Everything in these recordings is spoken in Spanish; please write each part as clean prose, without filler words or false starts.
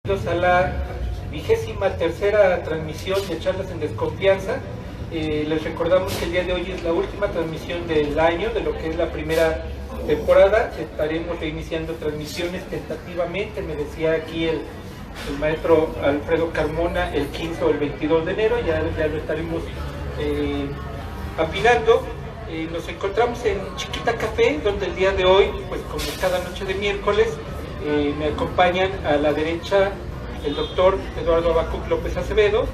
Bienvenidos a la 23ª transmisión de Charlas en Desconfianza. Les recordamos que el día de hoy es la última transmisión del año, de lo que es la primera temporada. Estaremos reiniciando transmisiones tentativamente, me decía aquí el maestro Alfredo Carmona, el 15 o el 22 de enero, ya lo estaremos afinando. Nos encontramos en Chiquita Café, donde el día de hoy, pues como cada noche de miércoles, me acompañan a la derecha el doctor Eduardo Abacuc López Acevedo,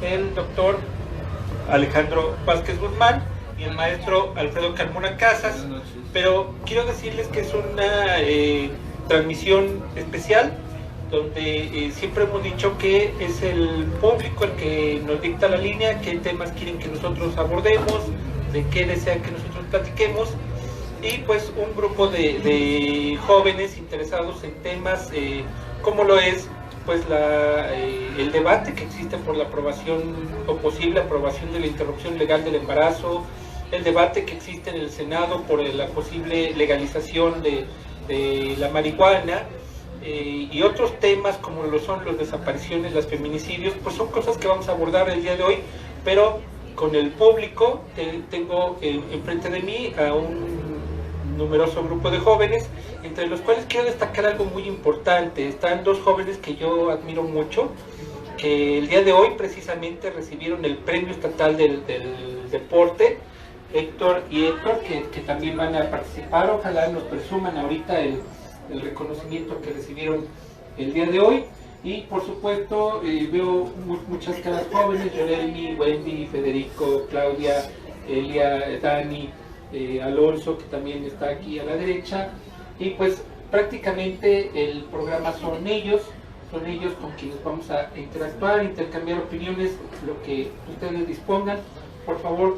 el doctor Alejandro Vázquez Guzmán y el maestro Alfredo Carmona Casas. Pero quiero decirles que es una transmisión especial, donde siempre hemos dicho que es el público el que nos dicta la línea, qué temas quieren que nosotros abordemos, de qué desean que nosotros platiquemos. Y pues un grupo de jóvenes interesados en temas como lo es pues el debate que existe por la aprobación o posible aprobación de la interrupción legal del embarazo, el debate que existe en el Senado por la posible legalización de la marihuana, y otros temas como lo son las desapariciones, los feminicidios. Pues son cosas que vamos a abordar el día de hoy, pero con el público. Tengo enfrente de mí a un numeroso grupo de jóvenes, entre los cuales quiero destacar algo muy importante. Están dos jóvenes que yo admiro mucho, que el día de hoy precisamente recibieron el Premio Estatal del Deporte, Héctor y Héctor, que también van a participar. Ojalá nos presuman ahorita el reconocimiento que recibieron el día de hoy. Y por supuesto veo muchas caras jóvenes: Yorelmi, Wendy, Federico, Claudia, Elia, Dani, Alonso, que también está aquí a la derecha. Y pues prácticamente el programa son ellos con quienes vamos a interactuar, intercambiar opiniones, lo que ustedes dispongan. Por favor,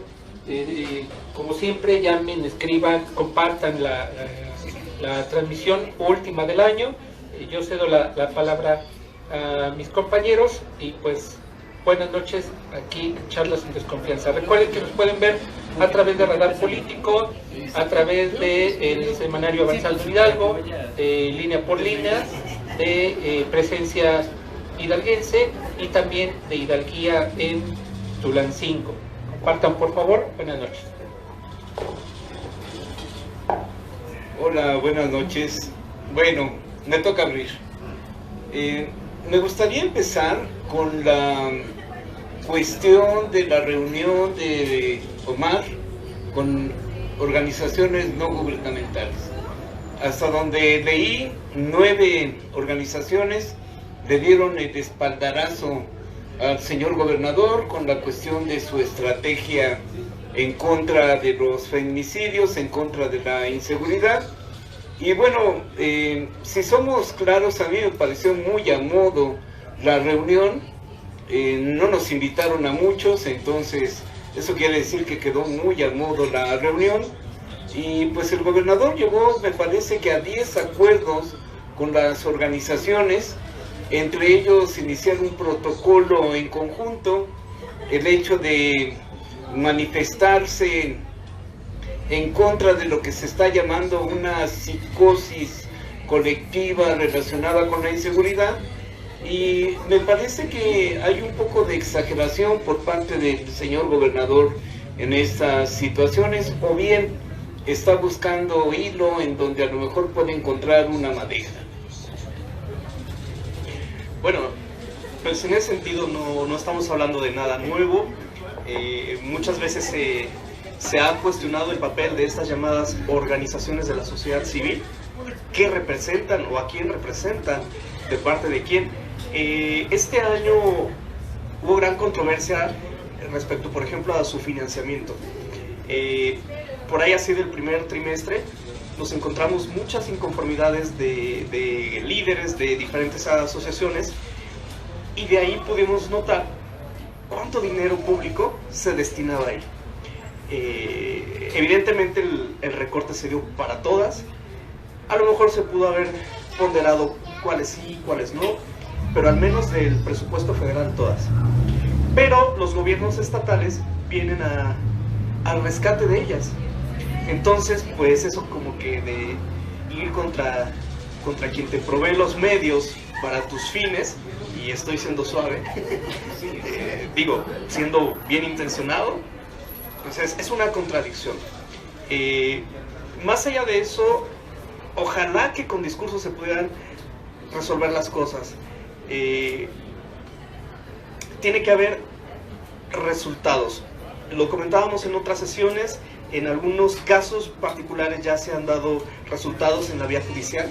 como siempre, llamen, escriban, compartan la transmisión última del año. Yo cedo la palabra a mis compañeros y pues buenas noches aquí en Charlas en Desconfianza. Recuerden que nos pueden ver a través de Radar Político, a través del Semanario Avanzado de Hidalgo, de Línea por Línea, de Presencia Hidalguense y también de Hidalguía en Tulancingo. Compartan, por favor. Buenas noches. Hola, buenas noches. Bueno, me toca abrir. Me gustaría empezar con la cuestión de la reunión de Omar con organizaciones no gubernamentales. Hasta donde leí, 9 organizaciones le dieron el espaldarazo al señor gobernador con la cuestión de su estrategia en contra de los feminicidios, en contra de la inseguridad. Y bueno, si somos claros, a mí me pareció muy a modo la reunión. No nos invitaron a muchos, entonces eso quiere decir que quedó muy a modo la reunión. Y pues el gobernador llegó, me parece que a 10 acuerdos con las organizaciones, entre ellos iniciar un protocolo en conjunto, el hecho de manifestarse en contra de lo que se está llamando una psicosis colectiva relacionada con la inseguridad. Y me parece que hay un poco de exageración por parte del señor gobernador en estas situaciones, o bien está buscando hilo en donde a lo mejor puede encontrar una madeja. Bueno, pues en ese sentido no estamos hablando de nada nuevo. Muchas veces se ha cuestionado el papel de estas llamadas organizaciones de la sociedad civil, qué representan o a quién representan, de parte de quién. Este año hubo gran controversia respecto, por ejemplo, a su financiamiento. Por ahí, así del primer trimestre, nos encontramos muchas inconformidades de líderes de diferentes asociaciones, y de ahí pudimos notar cuánto dinero público se destinaba ahí. Evidentemente el recorte se dio para todas. A lo mejor se pudo haber ponderado cuáles sí, cuáles no, pero al menos del presupuesto federal todas. Pero los gobiernos estatales vienen al rescate de ellas. Entonces, pues eso como que de ir contra quien te provee los medios para tus fines, y estoy siendo suave, digo, siendo bien intencionado, pues es una contradicción. Más allá de eso, ojalá que con discursos se pudieran resolver las cosas. Tiene que haber resultados. Lo comentábamos en otras sesiones, en algunos casos particulares ya se han dado resultados en la vía judicial.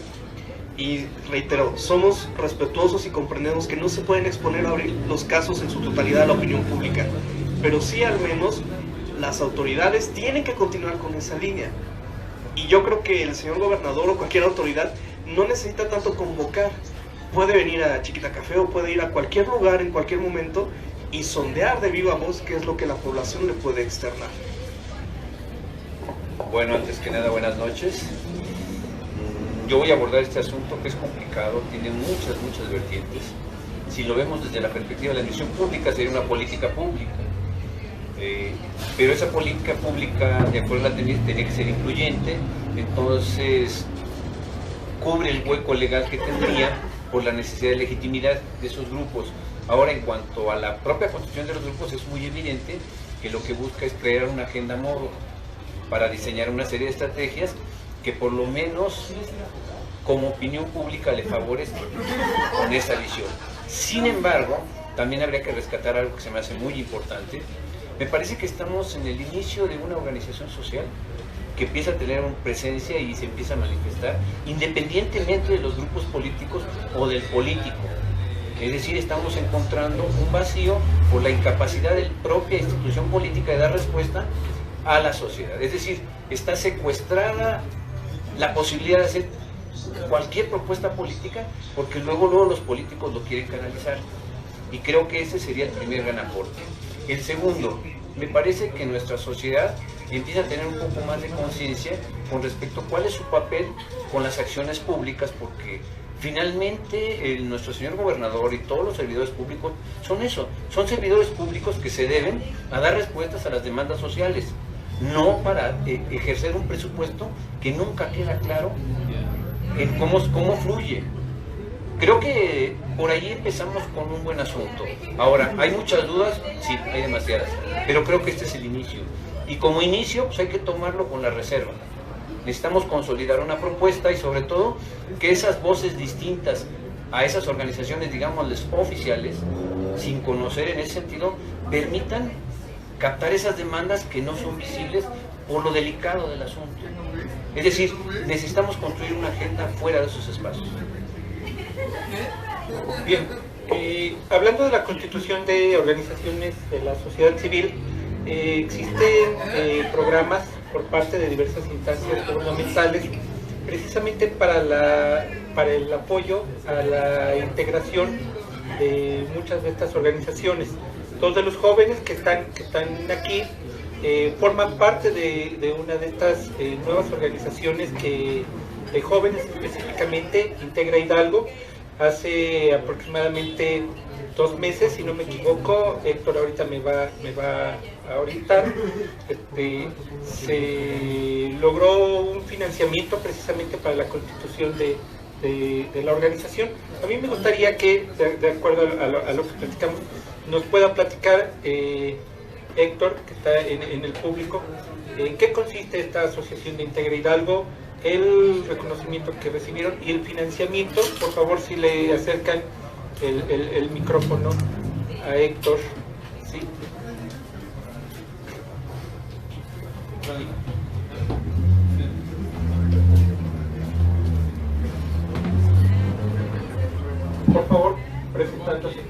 Y reitero, somos respetuosos y comprendemos que no se pueden exponer a abrir los casos en su totalidad a la opinión pública, pero sí al menos las autoridades tienen que continuar con esa línea. Y yo creo que el señor gobernador o cualquier autoridad no necesita tanto convocar. Puede venir a Chiquita Café o puede ir a cualquier lugar en cualquier momento y sondear de viva voz qué es lo que la población le puede externar. Bueno, antes que nada, buenas noches. Yo voy a abordar este asunto que es complicado, tiene muchas vertientes. Si lo vemos desde la perspectiva de la administración pública, sería una política pública. Pero esa política pública, de acuerdo a la tenía que ser incluyente, entonces cubre el hueco legal que tendría por la necesidad de legitimidad de esos grupos. Ahora, en cuanto a la propia constitución de los grupos, es muy evidente que lo que busca es crear una agenda modo para diseñar una serie de estrategias que por lo menos como opinión pública le favorezcan con esa visión. Sin embargo, también habría que rescatar algo que se me hace muy importante. Me parece que estamos en el inicio de una organización social que empieza a tener una presencia y se empieza a manifestar independientemente de los grupos políticos o del político. Es decir, estamos encontrando un vacío por la incapacidad de la propia institución política de dar respuesta a la sociedad. Es decir, está secuestrada la posibilidad de hacer cualquier propuesta política porque luego los políticos lo quieren canalizar. Y creo que ese sería el primer gran aporte. El segundo, me parece que nuestra sociedad empieza a tener un poco más de conciencia con respecto a cuál es su papel con las acciones públicas, porque finalmente nuestro señor gobernador y todos los servidores públicos son eso, son servidores públicos que se deben a dar respuestas a las demandas sociales, no para ejercer un presupuesto que nunca queda claro en cómo fluye. Creo que por ahí empezamos con un buen asunto. Ahora, ¿hay muchas dudas? Sí, hay demasiadas, pero creo que este es el inicio. Y como inicio, pues hay que tomarlo con la reserva. Necesitamos consolidar una propuesta y sobre todo que esas voces distintas a esas organizaciones, digámosles, oficiales, sin conocer en ese sentido, permitan captar esas demandas que no son visibles por lo delicado del asunto. Es decir, necesitamos construir una agenda fuera de esos espacios. Bien, hablando de la constitución de organizaciones de la sociedad civil, existen programas por parte de diversas instancias gubernamentales precisamente para el apoyo a la integración de muchas de estas organizaciones. Dos de los jóvenes que están aquí forman parte de una de estas nuevas organizaciones de jóvenes específicamente integra Hidalgo. Hace aproximadamente 2 meses, si no me equivoco, Héctor ahorita me va a orientar, se logró un financiamiento precisamente para la constitución de la organización. A mí me gustaría que, de acuerdo a lo que platicamos, nos pueda platicar Héctor, que está en el público, en qué consiste esta asociación de Integra Hidalgo, el reconocimiento que recibieron y el financiamiento. Por favor, si le acercan el micrófono a Héctor. ¿Sí? Por favor, presentándose.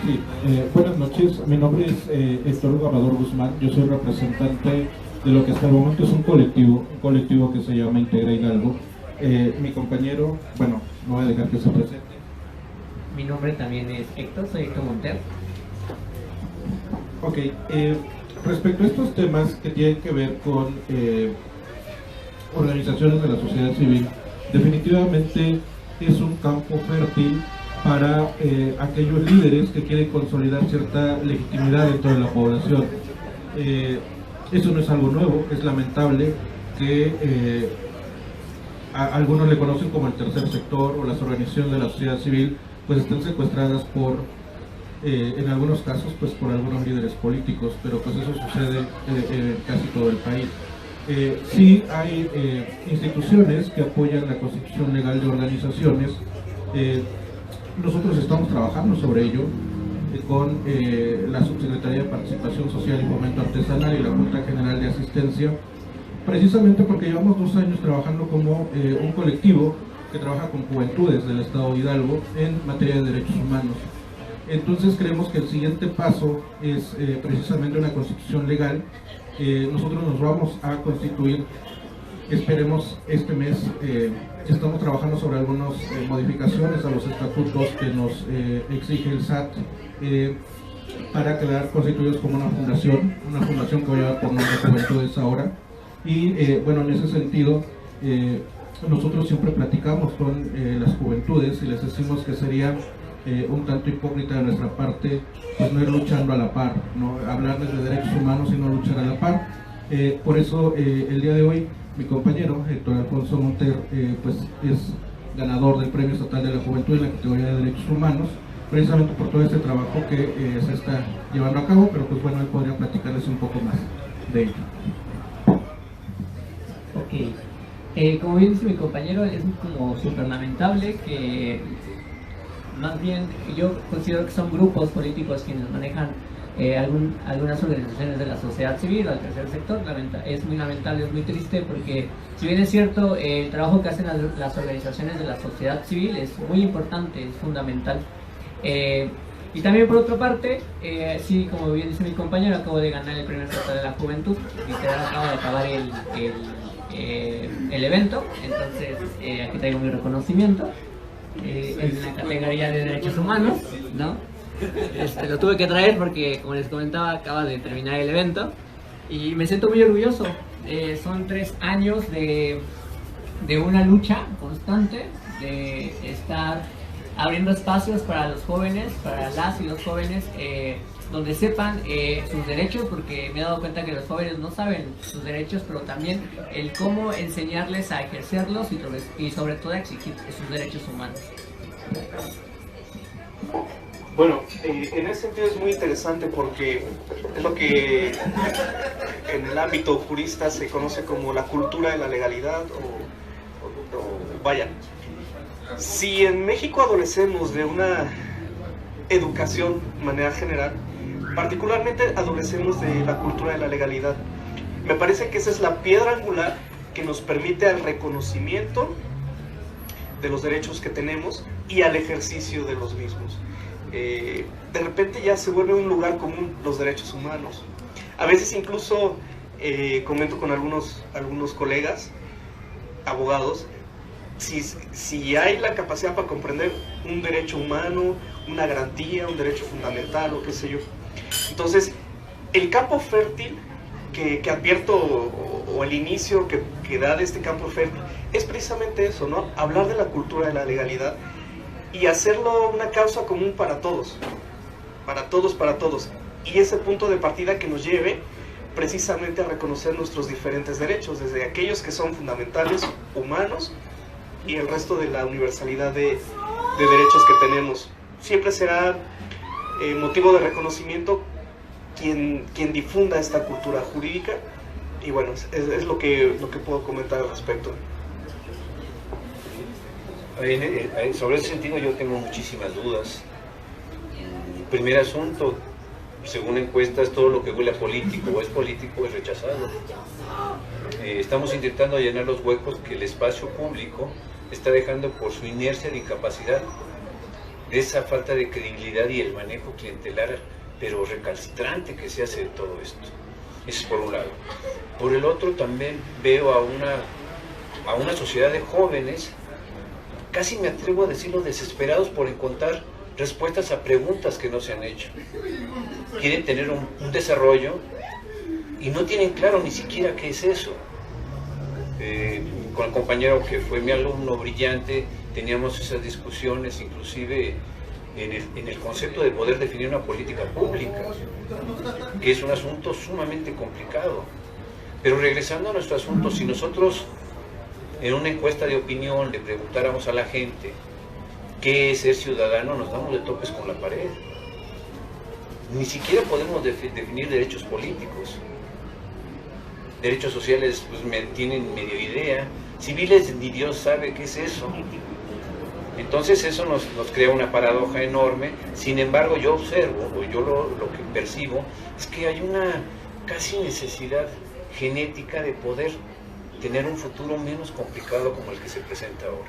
Sí, buenas noches, mi nombre es Héctor Gabador Guzmán, yo soy representante de lo que hasta el momento es un colectivo que se llama Integra Hidalgo. Mi compañero, bueno, no voy a dejar que se presente. Mi nombre también es Héctor, soy Héctor Montero. Ok, respecto a estos temas que tienen que ver con organizaciones de la sociedad civil, definitivamente es un campo fértil para aquellos líderes que quieren consolidar cierta legitimidad dentro de la población. Eso no es algo nuevo, es lamentable que algunos le conocen como el tercer sector o las organizaciones de la sociedad civil, pues están secuestradas por, en algunos casos, pues por algunos líderes políticos, pero pues eso sucede en casi todo el país. Sí hay instituciones que apoyan la constitución legal de organizaciones. Nosotros estamos trabajando sobre ello con la Subsecretaría de Participación Social y Fomento Artesanal y la Junta General de Asistencia, precisamente porque llevamos 2 años trabajando como un colectivo que trabaja con juventudes del Estado de Hidalgo en materia de derechos humanos. Entonces creemos que el siguiente paso es precisamente una constitución legal. Nosotros nos vamos a constituir, esperemos este mes. Estamos trabajando sobre algunas modificaciones a los estatutos que nos exige el SAT para quedar constituidos como una fundación que va a llevar por nombre Juventudes ahora. Y bueno, en ese sentido, nosotros siempre platicamos con las juventudes y les decimos que sería un tanto hipócrita de nuestra parte pues no ir luchando a la par, ¿no? Hablarles de derechos humanos y no luchar a la par. Por eso el día de hoy mi compañero Héctor Alfonso Monter pues es ganador del Premio Estatal de la Juventud en la categoría de Derechos Humanos, precisamente por todo este trabajo que se está llevando a cabo, pero pues bueno, él podría platicarles un poco más de ello. Ok, como bien dice mi compañero, es como súper lamentable que más bien yo considero que son grupos políticos quienes manejan algunas organizaciones de la sociedad civil o del tercer sector. Es muy lamentable, es muy triste, porque si bien es cierto, el trabajo que hacen las organizaciones de la sociedad civil es muy importante, es fundamental. Y también por otra parte, sí, como bien dice mi compañero, acabo de ganar el Premio Estatal de la Juventud, literal acabo de acabar el evento, entonces aquí traigo mi reconocimiento en la categoría de derechos humanos, ¿no? Lo tuve que traer porque, como les comentaba, acaba de terminar el evento y me siento muy orgulloso. Son 3 años de una lucha constante, de estar abriendo espacios para los jóvenes, para las y los jóvenes, donde sepan sus derechos, porque me he dado cuenta que los jóvenes no saben sus derechos, pero también el cómo enseñarles a ejercerlos y sobre todo a exigir sus derechos humanos. Bueno, en ese sentido es muy interesante porque es lo que en el ámbito jurista se conoce como la cultura de la legalidad o vaya, si en México adolecemos de una educación de manera general, particularmente adolecemos de la cultura de la legalidad. Me parece que esa es la piedra angular que nos permite al reconocimiento de los derechos que tenemos y al ejercicio de los mismos. De repente ya se vuelve un lugar común los derechos humanos. A veces incluso comento con algunos colegas, abogados, si hay la capacidad para comprender un derecho humano, una garantía, un derecho fundamental o qué sé yo. Entonces, el campo fértil que advierto o el inicio que da de este campo fértil es precisamente eso, ¿no? Hablar de la cultura de la legalidad y hacerlo una causa común para todos, para todos, para todos. Y ese punto de partida que nos lleve precisamente a reconocer nuestros diferentes derechos, desde aquellos que son fundamentales, humanos, y el resto de la universalidad de derechos que tenemos. Siempre será motivo de reconocimiento quien difunda esta cultura jurídica, y bueno, es lo que puedo comentar al respecto. Sobre ese sentido yo tengo muchísimas dudas. Primer asunto, según encuestas, todo lo que huele a político o es político es rechazado. Estamos intentando llenar los huecos que el espacio público está dejando por su inercia de incapacidad, de esa falta de credibilidad y el manejo clientelar, pero recalcitrante que se hace de todo esto. Eso es por un lado. Por el otro también veo a una sociedad de jóvenes, casi me atrevo a decirlo, desesperados por encontrar respuestas a preguntas que no se han hecho. Quieren tener un desarrollo y no tienen claro ni siquiera qué es eso. Con el compañero que fue mi alumno brillante, teníamos esas discusiones, inclusive en el concepto de poder definir una política pública, que es un asunto sumamente complicado. Pero regresando a nuestro asunto, si nosotros en una encuesta de opinión le preguntáramos a la gente qué es ser ciudadano, nos damos de topes con la pared. Ni siquiera podemos definir derechos políticos. Derechos sociales pues tienen medio idea. Civiles ni Dios sabe qué es eso. Entonces eso nos crea una paradoja enorme. Sin embargo, yo observo, o yo lo que percibo, es que hay una casi necesidad genética de poder tener un futuro menos complicado como el que se presenta ahora.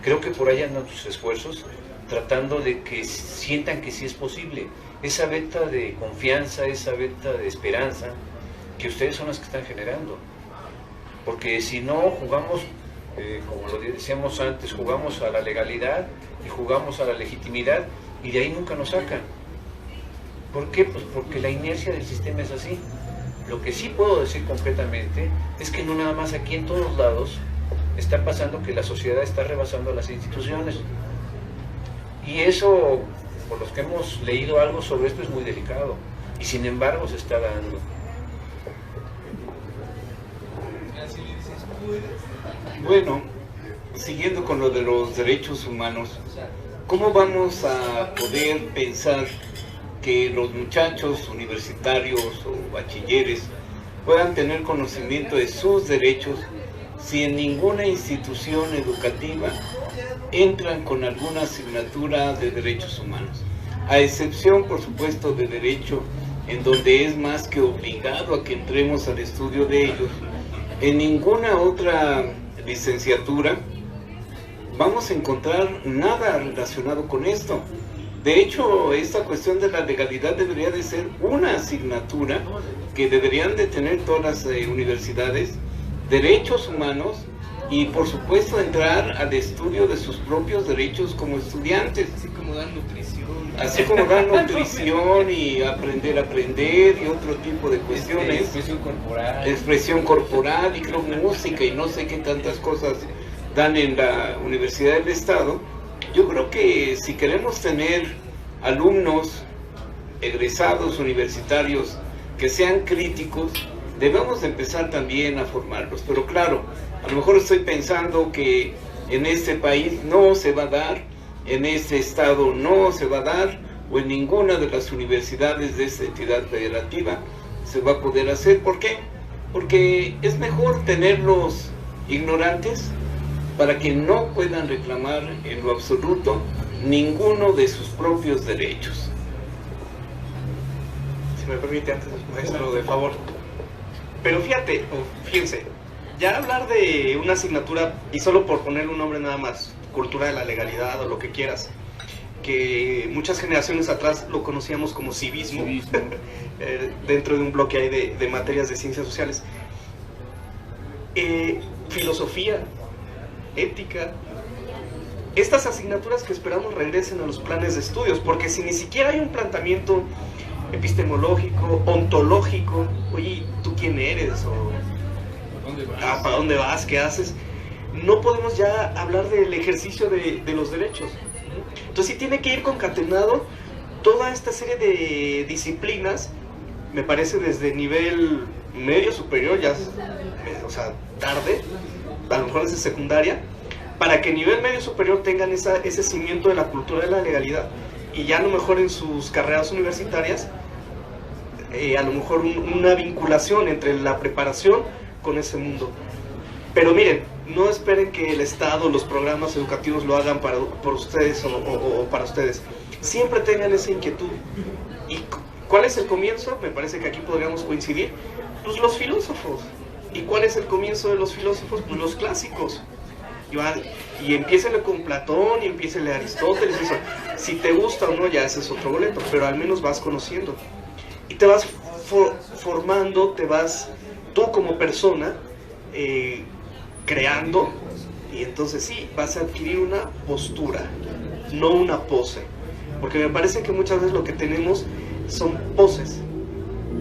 Creo que por ahí andan sus esfuerzos, tratando de que sientan que sí es posible. Esa veta de confianza, esa veta de esperanza, que ustedes son las que están generando. Porque si no jugamos, como lo decíamos antes, jugamos a la legalidad y jugamos a la legitimidad y de ahí nunca nos sacan. ¿Por qué? Pues porque la inercia del sistema es así. Lo que sí puedo decir concretamente es que no nada más aquí, en todos lados está pasando que la sociedad está rebasando a las instituciones. Y eso, por los que hemos leído algo sobre esto, es muy delicado. Y sin embargo se está dando. Bueno, siguiendo con lo de los derechos humanos, ¿cómo vamos a poder pensar que los muchachos universitarios o bachilleres puedan tener conocimiento de sus derechos si en ninguna institución educativa entran con alguna asignatura de derechos humanos? A excepción, por supuesto, de derecho, en donde es más que obligado a que entremos al estudio de ellos. En ninguna otra licenciatura vamos a encontrar nada relacionado con esto. De hecho, esta cuestión de la legalidad debería de ser una asignatura que deberían de tener todas las universidades, derechos humanos, y por supuesto entrar al estudio de sus propios derechos como estudiantes. Así como dar nutrición. Así como dar nutrición y aprender y otro tipo de cuestiones. Expresión corporal y creo música y no sé qué tantas cosas dan en la Universidad del Estado. Yo creo que si queremos tener alumnos egresados universitarios que sean críticos, debemos de empezar también a formarlos. Pero claro, a lo mejor estoy pensando que en este país no se va a dar, en este estado no se va a dar, o en ninguna de las universidades de esta entidad federativa se va a poder hacer. ¿Por qué? Porque es mejor tenerlos ignorantes para que no puedan reclamar en lo absoluto ninguno de sus propios derechos. Si me permite, antes, maestro, de favor. Pero fíjense, ya hablar de una asignatura, y solo por poner un nombre nada más, cultura de la legalidad o lo que quieras, que muchas generaciones atrás lo conocíamos como civismo. Dentro de un bloque hay de materias de ciencias sociales. Filosofía, ética, estas asignaturas que esperamos regresen a los planes de estudios, porque si ni siquiera hay un planteamiento epistemológico, ontológico, oye, ¿tú quién eres? O ¿para dónde vas? ¿Qué haces? No podemos ya hablar del ejercicio de los derechos. Entonces sí tiene que ir concatenado toda esta serie de disciplinas, me parece desde nivel medio superior, ya, o sea, tarde, a lo mejor desde secundaria, para que nivel medio superior tengan ese cimiento de la cultura de la legalidad, y ya a lo mejor en sus carreras universitarias, a lo mejor una vinculación entre la preparación con ese mundo. Pero miren, no esperen que el Estado, los programas educativos lo hagan por ustedes o para ustedes. Siempre tengan esa inquietud. ¿Y cuál es el comienzo? Me parece que aquí podríamos coincidir. Pues los filósofos. ¿Y cuál es el comienzo de los filósofos? Pues los clásicos. Y empiécenle con Platón y empiécenle a Aristóteles. Eso. Si te gusta o no, ya ese es otro boleto, pero al menos vas conociendo. Y te vas formando, te vas tú como persona creando, y entonces sí, vas a adquirir una postura, no una pose. Porque me parece que muchas veces lo que tenemos son poses.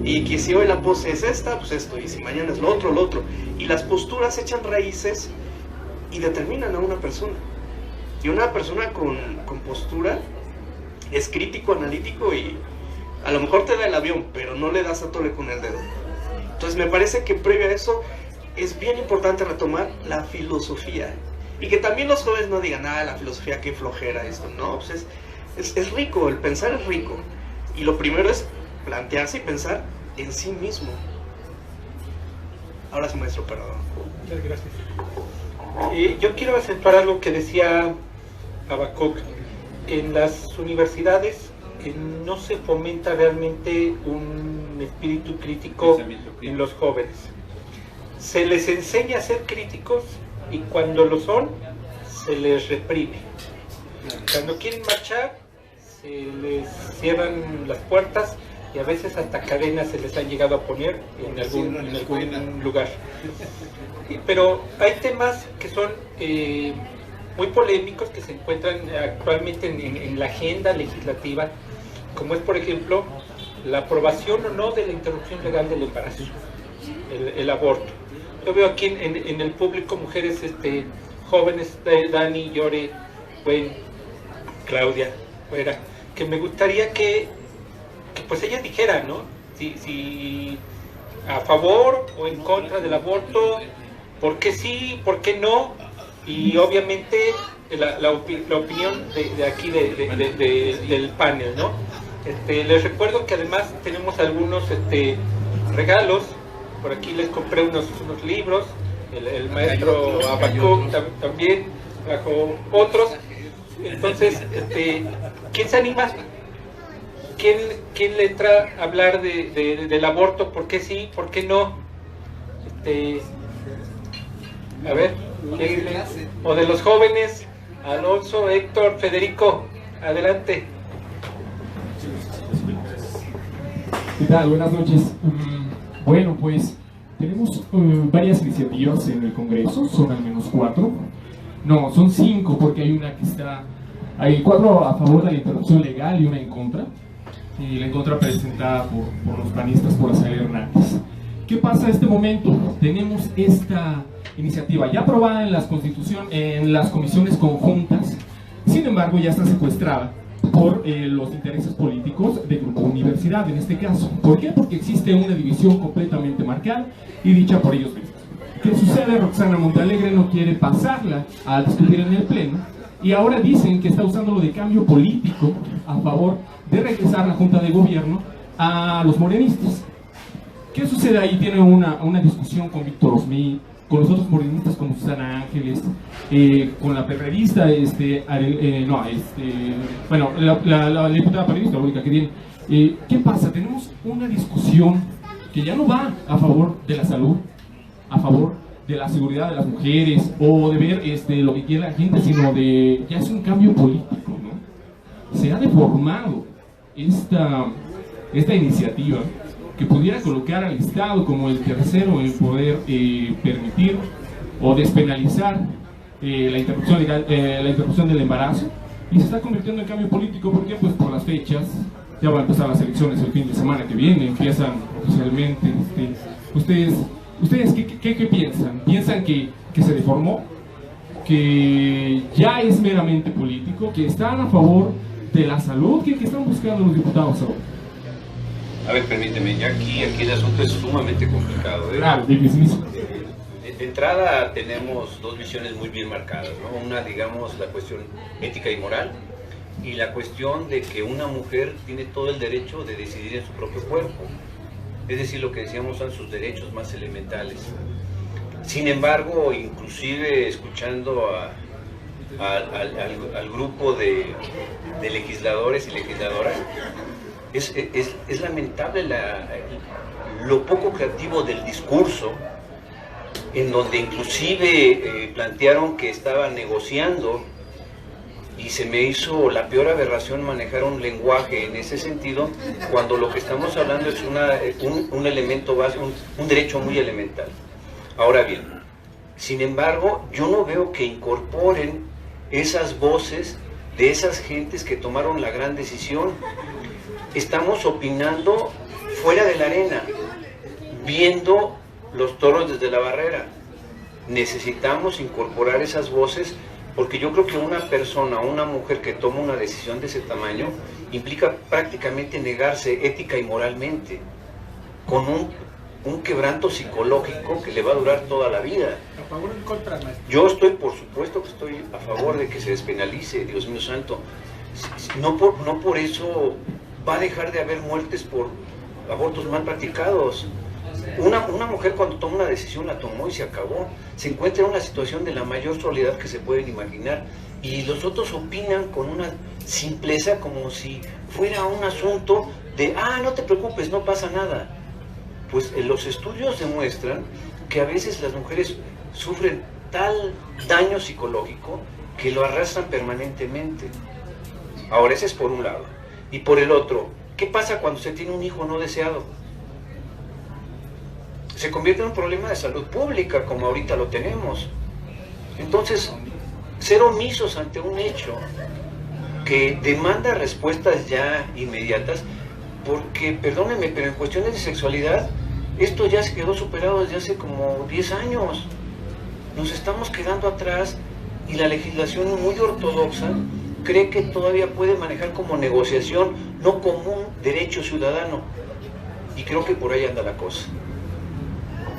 Y que si hoy la pose es esta, pues esto, y si mañana es lo otro. Y las posturas echan raíces y determinan a una persona. Y una persona con postura es crítico, analítico, y a lo mejor te da el avión, pero no le das a tole con el dedo. Entonces me parece que previo a eso es bien importante retomar la filosofía. Y que también los jóvenes no digan, la filosofía, qué flojera esto. No, pues es rico, el pensar es rico. Y lo primero es plantearse y pensar en sí mismo. Ahora sí, maestro, perdón. Muchas gracias. Yo quiero acentuar algo que decía Habacuc. En las universidades no se fomenta realmente un espíritu crítico en los jóvenes. Se les enseña a ser críticos y cuando lo son, se les reprime. Cuando quieren marchar, se les cierran las puertas y a veces hasta cadenas se les han llegado a poner en algún lugar. Pero hay temas que son muy polémicos que se encuentran actualmente en la agenda legislativa, como es por ejemplo la aprobación o no de la interrupción legal del embarazo, el aborto. Yo veo aquí en el público mujeres jóvenes, Dani, Yore, Gwen, Claudia, fuera, que me gustaría que pues ellas dijeran, ¿no? Si a favor o en contra del aborto, por qué sí, por qué no, y obviamente la opinión de aquí del panel, ¿no? Les recuerdo que además tenemos algunos regalos. Por aquí les compré unos libros, el maestro Habacuc también trajo otros. Entonces, ¿quién se anima? ¿Quién le entra a hablar del aborto? ¿Por qué sí? ¿Por qué no? A ver, o de los jóvenes, Alonso, Héctor, Federico, adelante. ¿Qué tal? Buenas noches. Bueno, pues tenemos varias iniciativas en el Congreso, son al menos 4. No, son 5 porque hay una que está... Hay 4 a favor de la interrupción legal y una en contra. Y la en contra presentada por los panistas, por Azael Hernández. ¿Qué pasa en este momento? Tenemos esta iniciativa ya aprobada en las comisiones conjuntas, sin embargo ya está secuestrada por los intereses políticos de Grupo Universidad en este caso. ¿Por qué? Porque existe una división completamente marcada y dicha por ellos mismos. ¿Qué sucede? Roxana Montalegre no quiere pasarla a discutir en el pleno y ahora dicen que está usándolo de cambio político a favor de regresar la Junta de Gobierno a los morenistas. ¿Qué sucede ahí? Tiene una discusión con Víctor Osmí, con los otros morenistas como Susana Ángeles, con la perredista, bueno, la diputada periodista, la única que tiene. ¿Qué pasa? Tenemos una discusión que ya no va a favor de la salud, a favor de la seguridad de las mujeres, o de ver lo que quiere la gente, sino ya es un cambio político, ¿no? Se ha deformado esta iniciativa que pudiera colocar al Estado como el tercero en poder permitir o despenalizar la interrupción legal, la interrupción del embarazo, y se está convirtiendo en cambio político. ¿Por qué? Pues por las fechas. Ya van a empezar las elecciones el fin de semana que viene, empiezan oficialmente. ¿Ustedes qué piensan? ¿Piensan que se deformó? ¿Que ya es meramente político? ¿Que están a favor de la salud? ¿Qué están buscando los diputados ahora? A ver, permíteme, ya aquí el asunto es sumamente complicado. Claro, dificilísimo. De entrada tenemos dos visiones muy bien marcadas, ¿no? Una, digamos, la cuestión ética y moral, y la cuestión de que una mujer tiene todo el derecho de decidir en su propio cuerpo. Es decir, lo que decíamos son sus derechos más elementales. Sin embargo, inclusive escuchando al grupo de legisladores y legisladoras, es lamentable lo poco creativo del discurso, en donde inclusive plantearon que estaban negociando, y se me hizo la peor aberración manejar un lenguaje en ese sentido, cuando lo que estamos hablando es un elemento básico, un derecho muy elemental. Ahora bien, sin embargo, yo no veo que incorporen esas voces de esas gentes que tomaron la gran decisión. Estamos opinando fuera de la arena, viendo los toros desde la barrera. Necesitamos incorporar esas voces, porque yo creo que una persona, una mujer que toma una decisión de ese tamaño, implica prácticamente negarse ética y moralmente, con un quebranto psicológico que le va a durar toda la vida. ¿A favor o en contra, maestro? Yo estoy, por supuesto que estoy a favor de que se despenalice, Dios mío santo. No por eso va a dejar de haber muertes por abortos mal practicados. Una mujer cuando toma una decisión la tomó y se acabó. Se encuentra en una situación de la mayor soledad que se pueden imaginar. Y los otros opinan con una simpleza como si fuera un asunto de, no te preocupes, no pasa nada. Pues los estudios demuestran que a veces las mujeres sufren tal daño psicológico que lo arrastran permanentemente. Ahora, ese es por un lado. Y por el otro, ¿qué pasa cuando se tiene un hijo no deseado? Se convierte en un problema de salud pública, como ahorita lo tenemos. Entonces, ser omisos ante un hecho que demanda respuestas ya inmediatas, porque, perdónenme, pero en cuestiones de sexualidad, esto ya se quedó superado desde hace como 10 años. Nos estamos quedando atrás y la legislación muy ortodoxa cree que todavía puede manejar como negociación, no como un derecho ciudadano. Y creo que por ahí anda la cosa.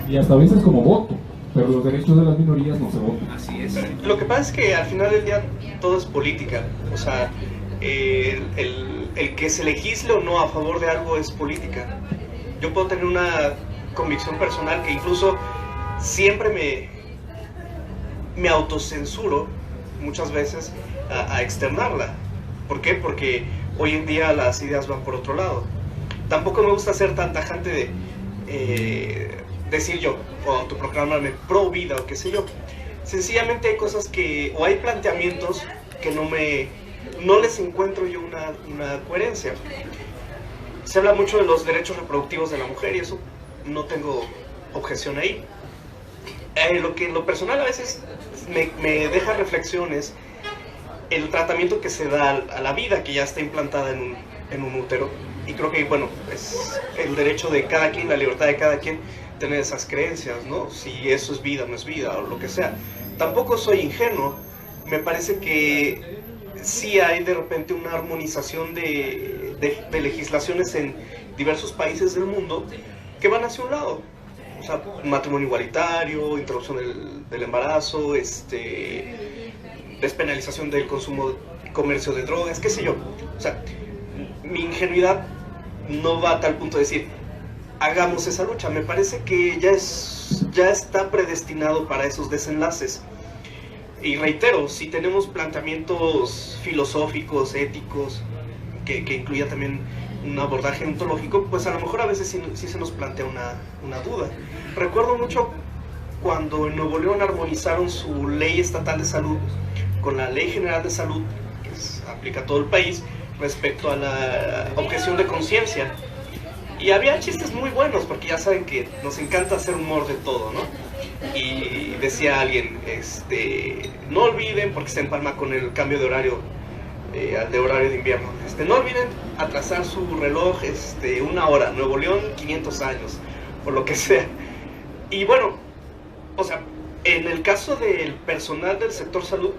Y hasta a veces como voto, pero los derechos de las minorías no se votan. Así es. Lo que pasa es que al final del día todo es política. O sea, el que se legisle o no a favor de algo es política. Yo puedo tener una convicción personal que incluso siempre me autocensuro muchas veces a externarla. ¿Por qué? Porque hoy en día las ideas van por otro lado. Tampoco me gusta ser tan tajante de decir yo, o autoproclamarme pro vida o qué sé yo. Sencillamente hay cosas o hay planteamientos que no les encuentro yo una coherencia. Se habla mucho de los derechos reproductivos de la mujer y eso no tengo objeción ahí. Lo que en lo personal a veces me deja reflexiones el tratamiento que se da a la vida que ya está implantada en un útero. Y creo que, bueno, es el derecho de cada quien, la libertad de cada quien tener esas creencias, ¿no? Si eso es vida o no es vida o lo que sea. Tampoco soy ingenuo. Me parece que sí hay de repente una armonización de legislaciones en diversos países del mundo que van hacia un lado. O sea, matrimonio igualitario, interrupción del embarazo, despenalización del consumo y comercio de drogas, qué sé yo. O sea, mi ingenuidad no va a tal punto de decir, hagamos esa lucha. Me parece que ya está predestinado para esos desenlaces. Y reitero, si tenemos planteamientos filosóficos, éticos, que incluya también un abordaje ontológico, pues a lo mejor a veces sí se nos plantea una duda. Recuerdo mucho cuando en Nuevo León armonizaron su ley estatal de salud con la Ley General de Salud, que aplica a todo el país, respecto a la objeción de conciencia. Y había chistes muy buenos, porque ya saben que nos encanta hacer humor de todo, ¿no? Y decía alguien, no olviden, porque se empalma con el cambio de horario, de horario de invierno, no olviden atrasar su reloj 1 hora, Nuevo León 500 años, o lo que sea. Y bueno, o sea, en el caso del personal del sector salud,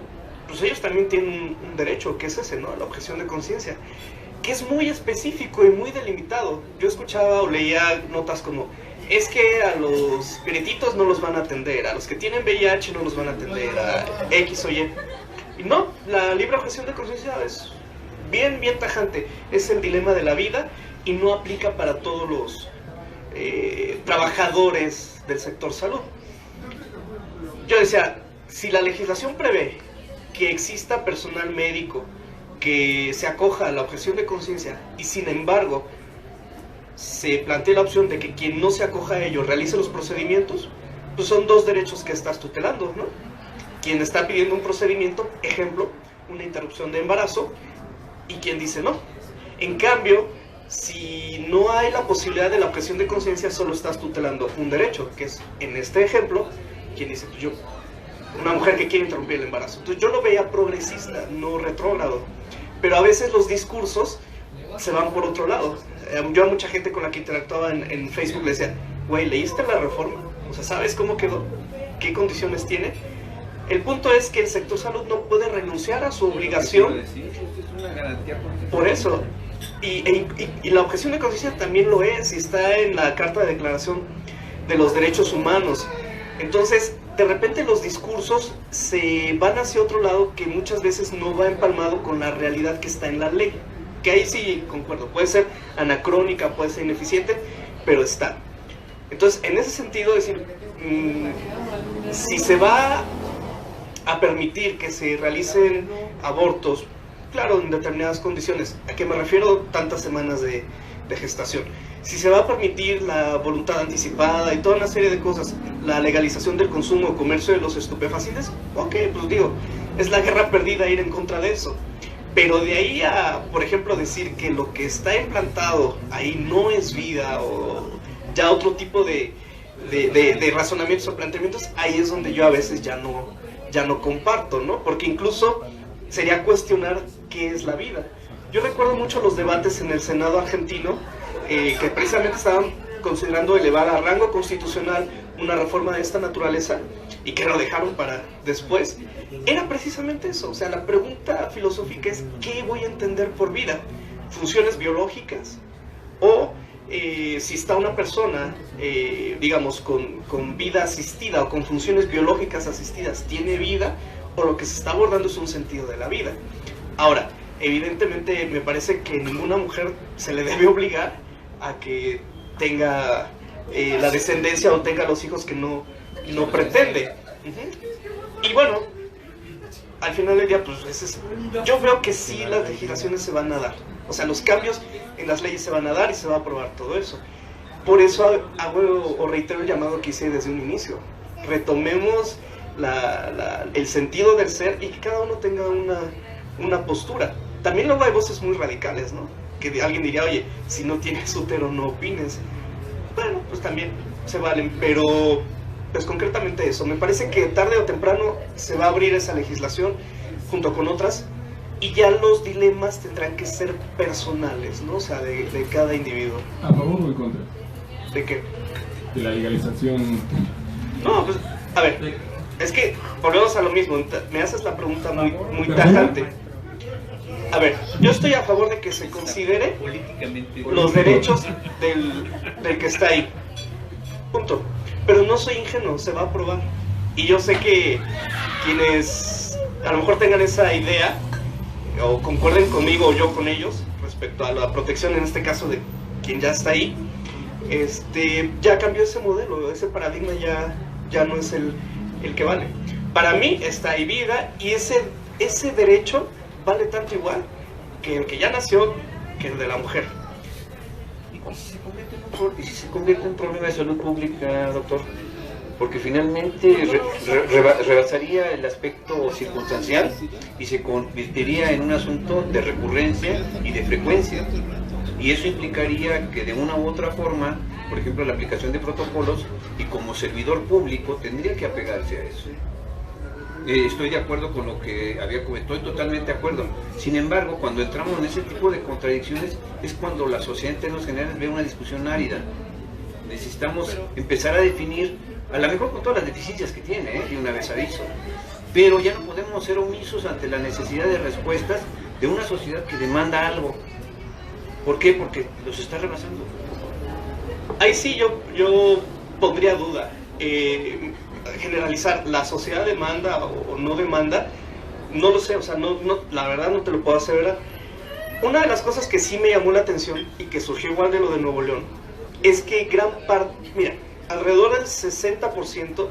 pues ellos también tienen un derecho, que es ese, ¿no? La objeción de conciencia, que es muy específico y muy delimitado. Yo escuchaba o leía notas como, es que a los piretitos no los van a atender, a los que tienen VIH no los van a atender, a X o Y. Y no, la libre objeción de conciencia es bien tajante, es el dilema de la vida y no aplica para todos los trabajadores del sector salud. Yo decía, si la legislación prevé que exista personal médico que se acoja a la objeción de conciencia y sin embargo se plantea la opción de que quien no se acoja a ello realice los procedimientos, pues son dos derechos que estás tutelando, ¿no? Quien está pidiendo un procedimiento, ejemplo, una interrupción de embarazo, y quien dice no. En cambio, si no hay la posibilidad de la objeción de conciencia, solo estás tutelando un derecho, que es, en este ejemplo, quien dice, pues yo, una mujer que quiere interrumpir el embarazo. Entonces yo lo veía progresista, no retrógrado. Pero a veces los discursos se van por otro lado. Yo a mucha gente con la que interactuaba en Facebook le decía, güey, ¿leíste la reforma? O sea, ¿sabes cómo quedó? ¿Qué condiciones tiene? El punto es que el sector salud no puede renunciar a su obligación. Por eso. Y la objeción de conciencia también lo es, y está en la Carta de Declaración de los derechos humanos. Entonces, de repente los discursos se van hacia otro lado que muchas veces no va empalmado con la realidad que está en la ley. Que ahí sí concuerdo, puede ser anacrónica, puede ser ineficiente, pero está. Entonces, en ese sentido, decir, si se va a permitir que se realicen abortos, claro, en determinadas condiciones, ¿a qué me refiero? Tantas semanas de gestación. Si se va a permitir la voluntad anticipada y toda una serie de cosas, la legalización del consumo o comercio de los estupefacientes, ok, pues digo, es la guerra perdida ir en contra de eso. Pero de ahí a, por ejemplo, decir que lo que está implantado ahí no es vida o ya otro tipo de razonamientos o planteamientos, ahí es donde yo a veces ya no comparto, ¿no? Porque incluso sería cuestionar qué es la vida. Yo recuerdo mucho los debates en el Senado argentino que precisamente estaban considerando elevar a rango constitucional una reforma de esta naturaleza y que lo dejaron para después. Era precisamente eso, o sea, la pregunta filosófica es ¿qué voy a entender por vida? ¿Funciones biológicas? O si está una persona, digamos, con vida asistida o con funciones biológicas asistidas, ¿tiene vida? O lo que se está abordando es un sentido de la vida. Ahora, evidentemente me parece que ninguna mujer se le debe obligar a que tenga la descendencia o tenga los hijos que no pretende. Y bueno, al final del día, pues yo veo que sí las legislaciones se van a dar. O sea, los cambios en las leyes se van a dar y se va a aprobar todo eso. Por eso hago o reitero el llamado que hice desde un inicio. Retomemos el sentido del ser y que cada uno tenga una postura. También luego hay voces muy radicales, ¿no? Que alguien diría, oye, si no tienes útero no opines. Bueno, pues también se valen, pero pues concretamente eso. Me parece que tarde o temprano se va a abrir esa legislación junto con otras y ya los dilemas tendrán que ser personales, ¿no? O sea, de cada individuo. ¿A favor o en contra? ¿De qué? De la legalización. No, pues, a ver, es que volvemos a lo mismo. Me haces la pregunta muy tajante. A ver, yo estoy a favor de que se considere los derechos del que está ahí. Punto. Pero no soy ingenuo, se va a aprobar. Y yo sé que quienes a lo mejor tengan esa idea, o concuerden conmigo o yo con ellos, respecto a la protección, en este caso de quien ya está ahí, ya cambió ese modelo, ese paradigma ya no es el que vale. Para mí está ahí vida y ese derecho vale tanto igual que el que ya nació que el de la mujer. ¿Y si se convierte en un problema de salud pública, doctor? Porque finalmente rebasaría el aspecto circunstancial y se convertiría en un asunto de recurrencia y de frecuencia. Y eso implicaría que de una u otra forma, por ejemplo, la aplicación de protocolos, y como servidor público tendría que apegarse a eso. Estoy de acuerdo con lo que había comentado, estoy totalmente de acuerdo. Sin embargo, cuando entramos en ese tipo de contradicciones es cuando la sociedad en términos generales ve una discusión árida. Necesitamos empezar a definir, a lo mejor con todas las deficiencias que tiene, de una vez aviso, pero ya no podemos ser omisos ante la necesidad de respuestas de una sociedad que demanda algo. ¿Por qué? Porque los está rebasando. Ahí sí yo pondría duda. Generalizar, la sociedad demanda o no demanda, no lo sé, o sea, la verdad no te lo puedo aseverar. Una de las cosas que sí me llamó la atención y que surgió igual de lo de Nuevo León, es que gran parte, mira, alrededor del 60%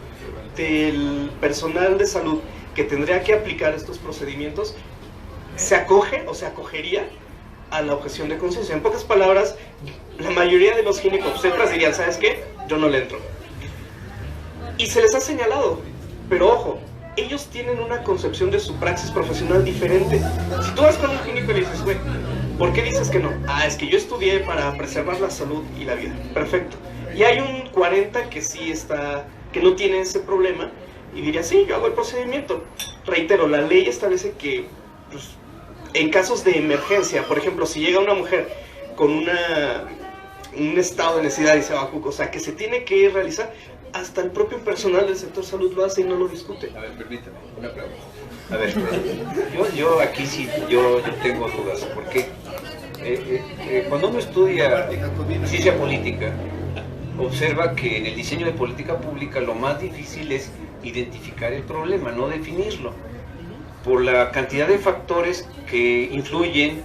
del personal de salud que tendría que aplicar estos procedimientos se acoge o se acogería a la objeción de conciencia. En pocas palabras, la mayoría de los ginecobstetras dirían, ¿sabes qué? Yo no le entro. Y se les ha señalado, pero ojo, ellos tienen una concepción de su praxis profesional diferente. Si tú vas con un ginecólogo y le dices, güey, ¿por qué dices que no? Ah, es que yo estudié para preservar la salud y la vida. Perfecto. Y hay un 40 que sí que no tiene ese problema y diría, sí, yo hago el procedimiento. Reitero, la ley establece que, pues, en casos de emergencia, por ejemplo, si llega una mujer con un estado de necesidad y se va a o sea, que se tiene que realizar, hasta el propio personal del sector salud lo hace y no lo discute. A ver, permítame, una pregunta. A ver, yo aquí sí, yo tengo dudas, porque cuando uno estudia ciencia política, observa que en el diseño de política pública lo más difícil es identificar el problema, no definirlo, por la cantidad de factores que influyen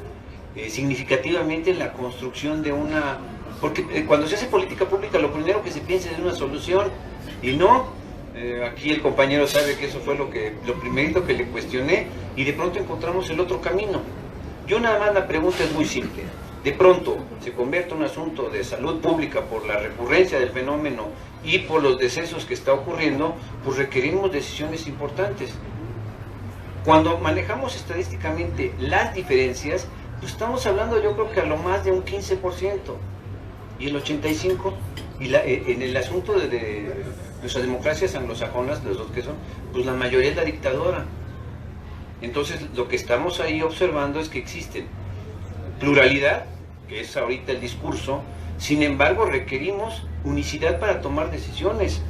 significativamente en la construcción de una... Porque cuando se hace política pública lo primero que se piensa es en una solución, y no, aquí el compañero sabe que eso fue lo primerito que le cuestioné, y de pronto encontramos el otro camino. Yo nada más, la pregunta es muy simple. De pronto se convierte en un asunto de salud pública por la recurrencia del fenómeno y por los decesos que está ocurriendo, pues requerimos decisiones importantes. Cuando manejamos estadísticamente las diferencias, pues estamos hablando, yo creo que a lo más de un 15%, y el 85%, en el asunto de nuestras democracias anglosajonas, los dos que son, pues la mayoría es la dictadura. Entonces lo que estamos ahí observando es que existen pluralidad, que es ahorita el discurso, sin embargo requerimos unicidad para tomar decisiones,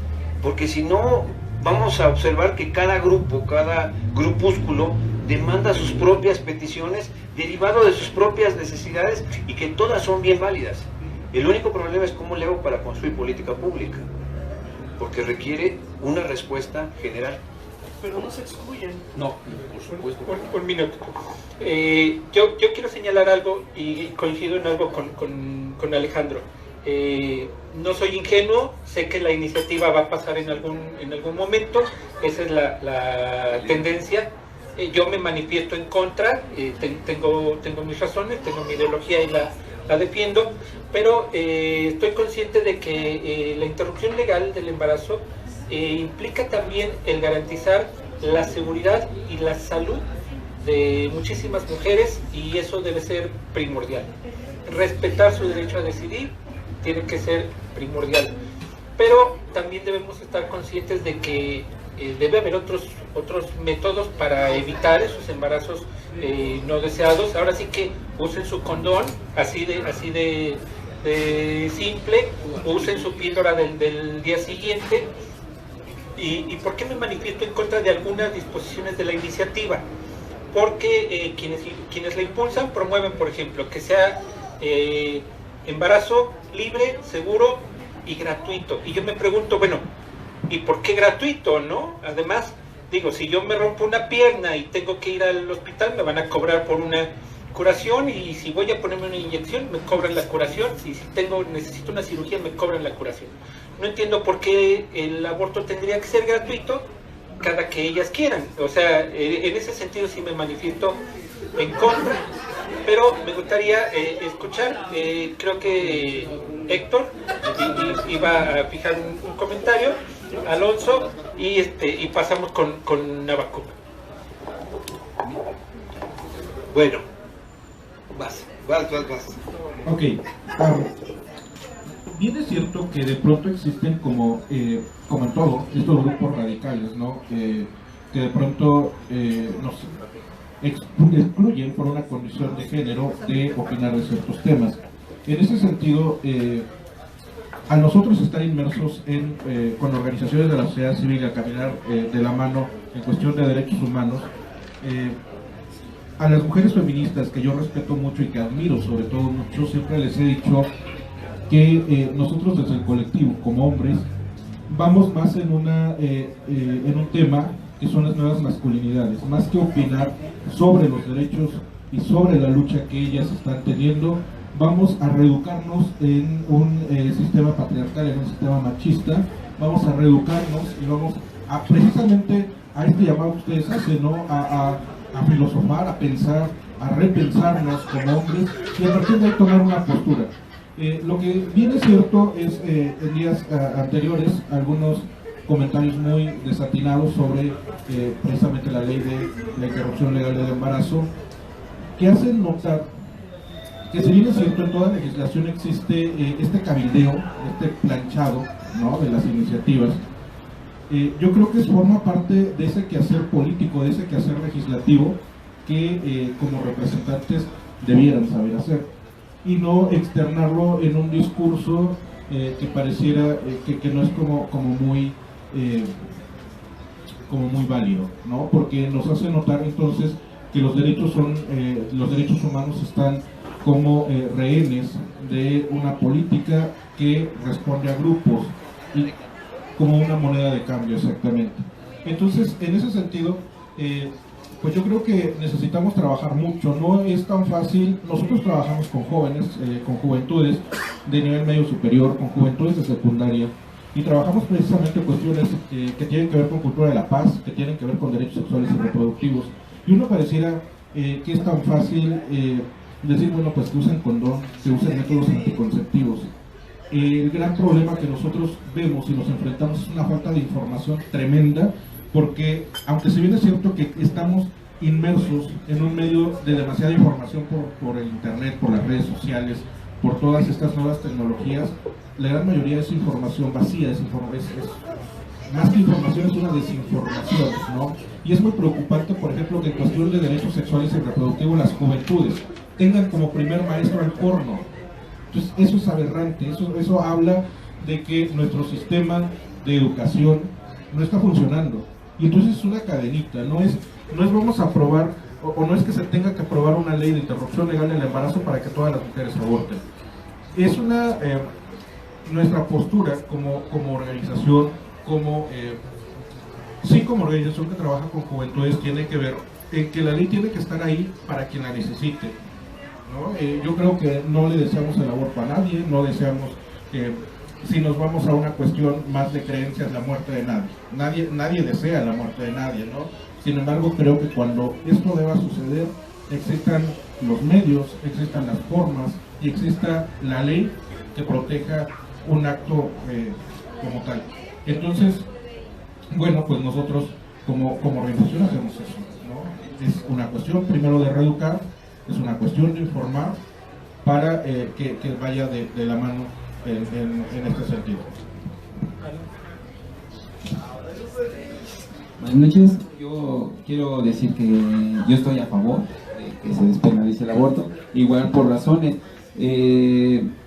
porque si no vamos a observar que cada grupo, cada grupúsculo demanda sus propias peticiones derivado de sus propias necesidades y que todas son bien válidas. El único problema es cómo le hago para construir política pública, porque requiere una respuesta general. Pero no se excluyen. No, por supuesto. Un minuto. Yo quiero señalar algo y coincido en algo con Alejandro. No soy ingenuo, sé que la iniciativa va a pasar en algún momento, esa es la tendencia. Yo me manifiesto en contra, tengo mis razones, tengo mi ideología y la defiendo, pero estoy consciente de que la interrupción legal del embarazo implica también el garantizar la seguridad y la salud de muchísimas mujeres, y eso debe ser primordial. Respetar su derecho a decidir tiene que ser primordial, pero también debemos estar conscientes de que debe haber otros métodos para evitar esos embarazos no deseados. Ahora sí que usen su condón, así de simple, usen su píldora del día siguiente. ¿Y por qué me manifiesto en contra de algunas disposiciones de la iniciativa? Porque quienes la impulsan promueven, por ejemplo, que sea embarazo libre, seguro y gratuito. Y yo me pregunto, bueno, ¿y por qué gratuito, no? Además, digo, si yo me rompo una pierna y tengo que ir al hospital, me van a cobrar por una curación, y si voy a ponerme una inyección, me cobran la curación, si necesito una cirugía, me cobran la curación. No entiendo por qué el aborto tendría que ser gratuito cada que ellas quieran. O sea, en ese sentido sí me manifiesto en contra, pero me gustaría escuchar, creo que Héctor iba a fijar un comentario, Alonso, y pasamos con Habacuc. Bueno, vas. Ok. Bien es cierto que de pronto existen como en todo, estos grupos radicales, ¿no? Que de pronto nos excluyen por una condición de género de opinar de ciertos temas. En ese sentido, a nosotros estar inmersos con organizaciones de la sociedad civil, a caminar de la mano en cuestión de derechos humanos, a las mujeres feministas, que yo respeto mucho y que admiro sobre todo mucho, siempre les he dicho que nosotros desde el colectivo, como hombres, vamos más en un tema que son las nuevas masculinidades. Más que opinar sobre los derechos y sobre la lucha que ellas están teniendo, vamos a reeducarnos en un sistema patriarcal, en un sistema machista. Vamos a reeducarnos y vamos a precisamente a este llamado que ustedes hacen, ¿no? A filosofar, a pensar, a repensarnos como hombres y a partir de ahí tomar una postura. Lo que viene cierto es en días anteriores algunos comentarios muy desatinados sobre precisamente la ley de la interrupción legal del embarazo, que hacen notar que si bien es cierto en toda legislación existe este cabildeo, este planchado, ¿no?, de las iniciativas, yo creo que forma parte de ese quehacer político, de ese quehacer legislativo que como representantes debieran saber hacer, y no externarlo en un discurso que pareciera que no es como muy válido, ¿no? Porque nos hace notar entonces que los derechos humanos están como rehenes de una política que responde a grupos, y como una moneda de cambio, exactamente. Entonces, en ese sentido, pues yo creo que necesitamos trabajar mucho. No es tan fácil. Nosotros trabajamos con jóvenes, con juventudes de nivel medio superior, con juventudes de secundaria, y trabajamos precisamente cuestiones que tienen que ver con cultura de la paz, que tienen que ver con derechos sexuales y reproductivos. Y uno pareciera que es tan fácil decir, bueno, pues que usen condón, que usen métodos anticonceptivos. El gran problema que nosotros vemos y nos enfrentamos es una falta de información tremenda, porque aunque si bien es cierto que estamos inmersos en un medio de demasiada información por el internet, por las redes sociales, por todas estas nuevas tecnologías, la gran mayoría es información vacía, más que información es una desinformación, ¿no? Y es muy preocupante, por ejemplo, que en cuestión de derechos sexuales y reproductivos las juventudes tengan como primer maestro el porno. Entonces eso es aberrante, eso habla de que nuestro sistema de educación no está funcionando. Y entonces es una cadenita, no es vamos a aprobar, o no es que se tenga que aprobar una ley de interrupción legal del embarazo para que todas las mujeres aborten. Es nuestra postura como organización, como organización que trabaja con juventudes, tiene que ver en que la ley tiene que estar ahí para quien la necesite, ¿no? Yo creo que no le deseamos el aborto a nadie, no deseamos si nos vamos a una cuestión más de creencias, la muerte de nadie. Nadie desea la muerte de nadie, ¿no? Sin embargo, creo que cuando esto deba suceder, existan los medios, existan las formas y exista la ley que proteja un acto como tal. Entonces, bueno, pues nosotros como organización hacemos eso, ¿no? Es una cuestión primero de reeducar, es una cuestión de informar para que vaya de la mano en este sentido. Buenas noches, yo quiero decir que yo estoy a favor de que se despenalice el aborto, igual por razones.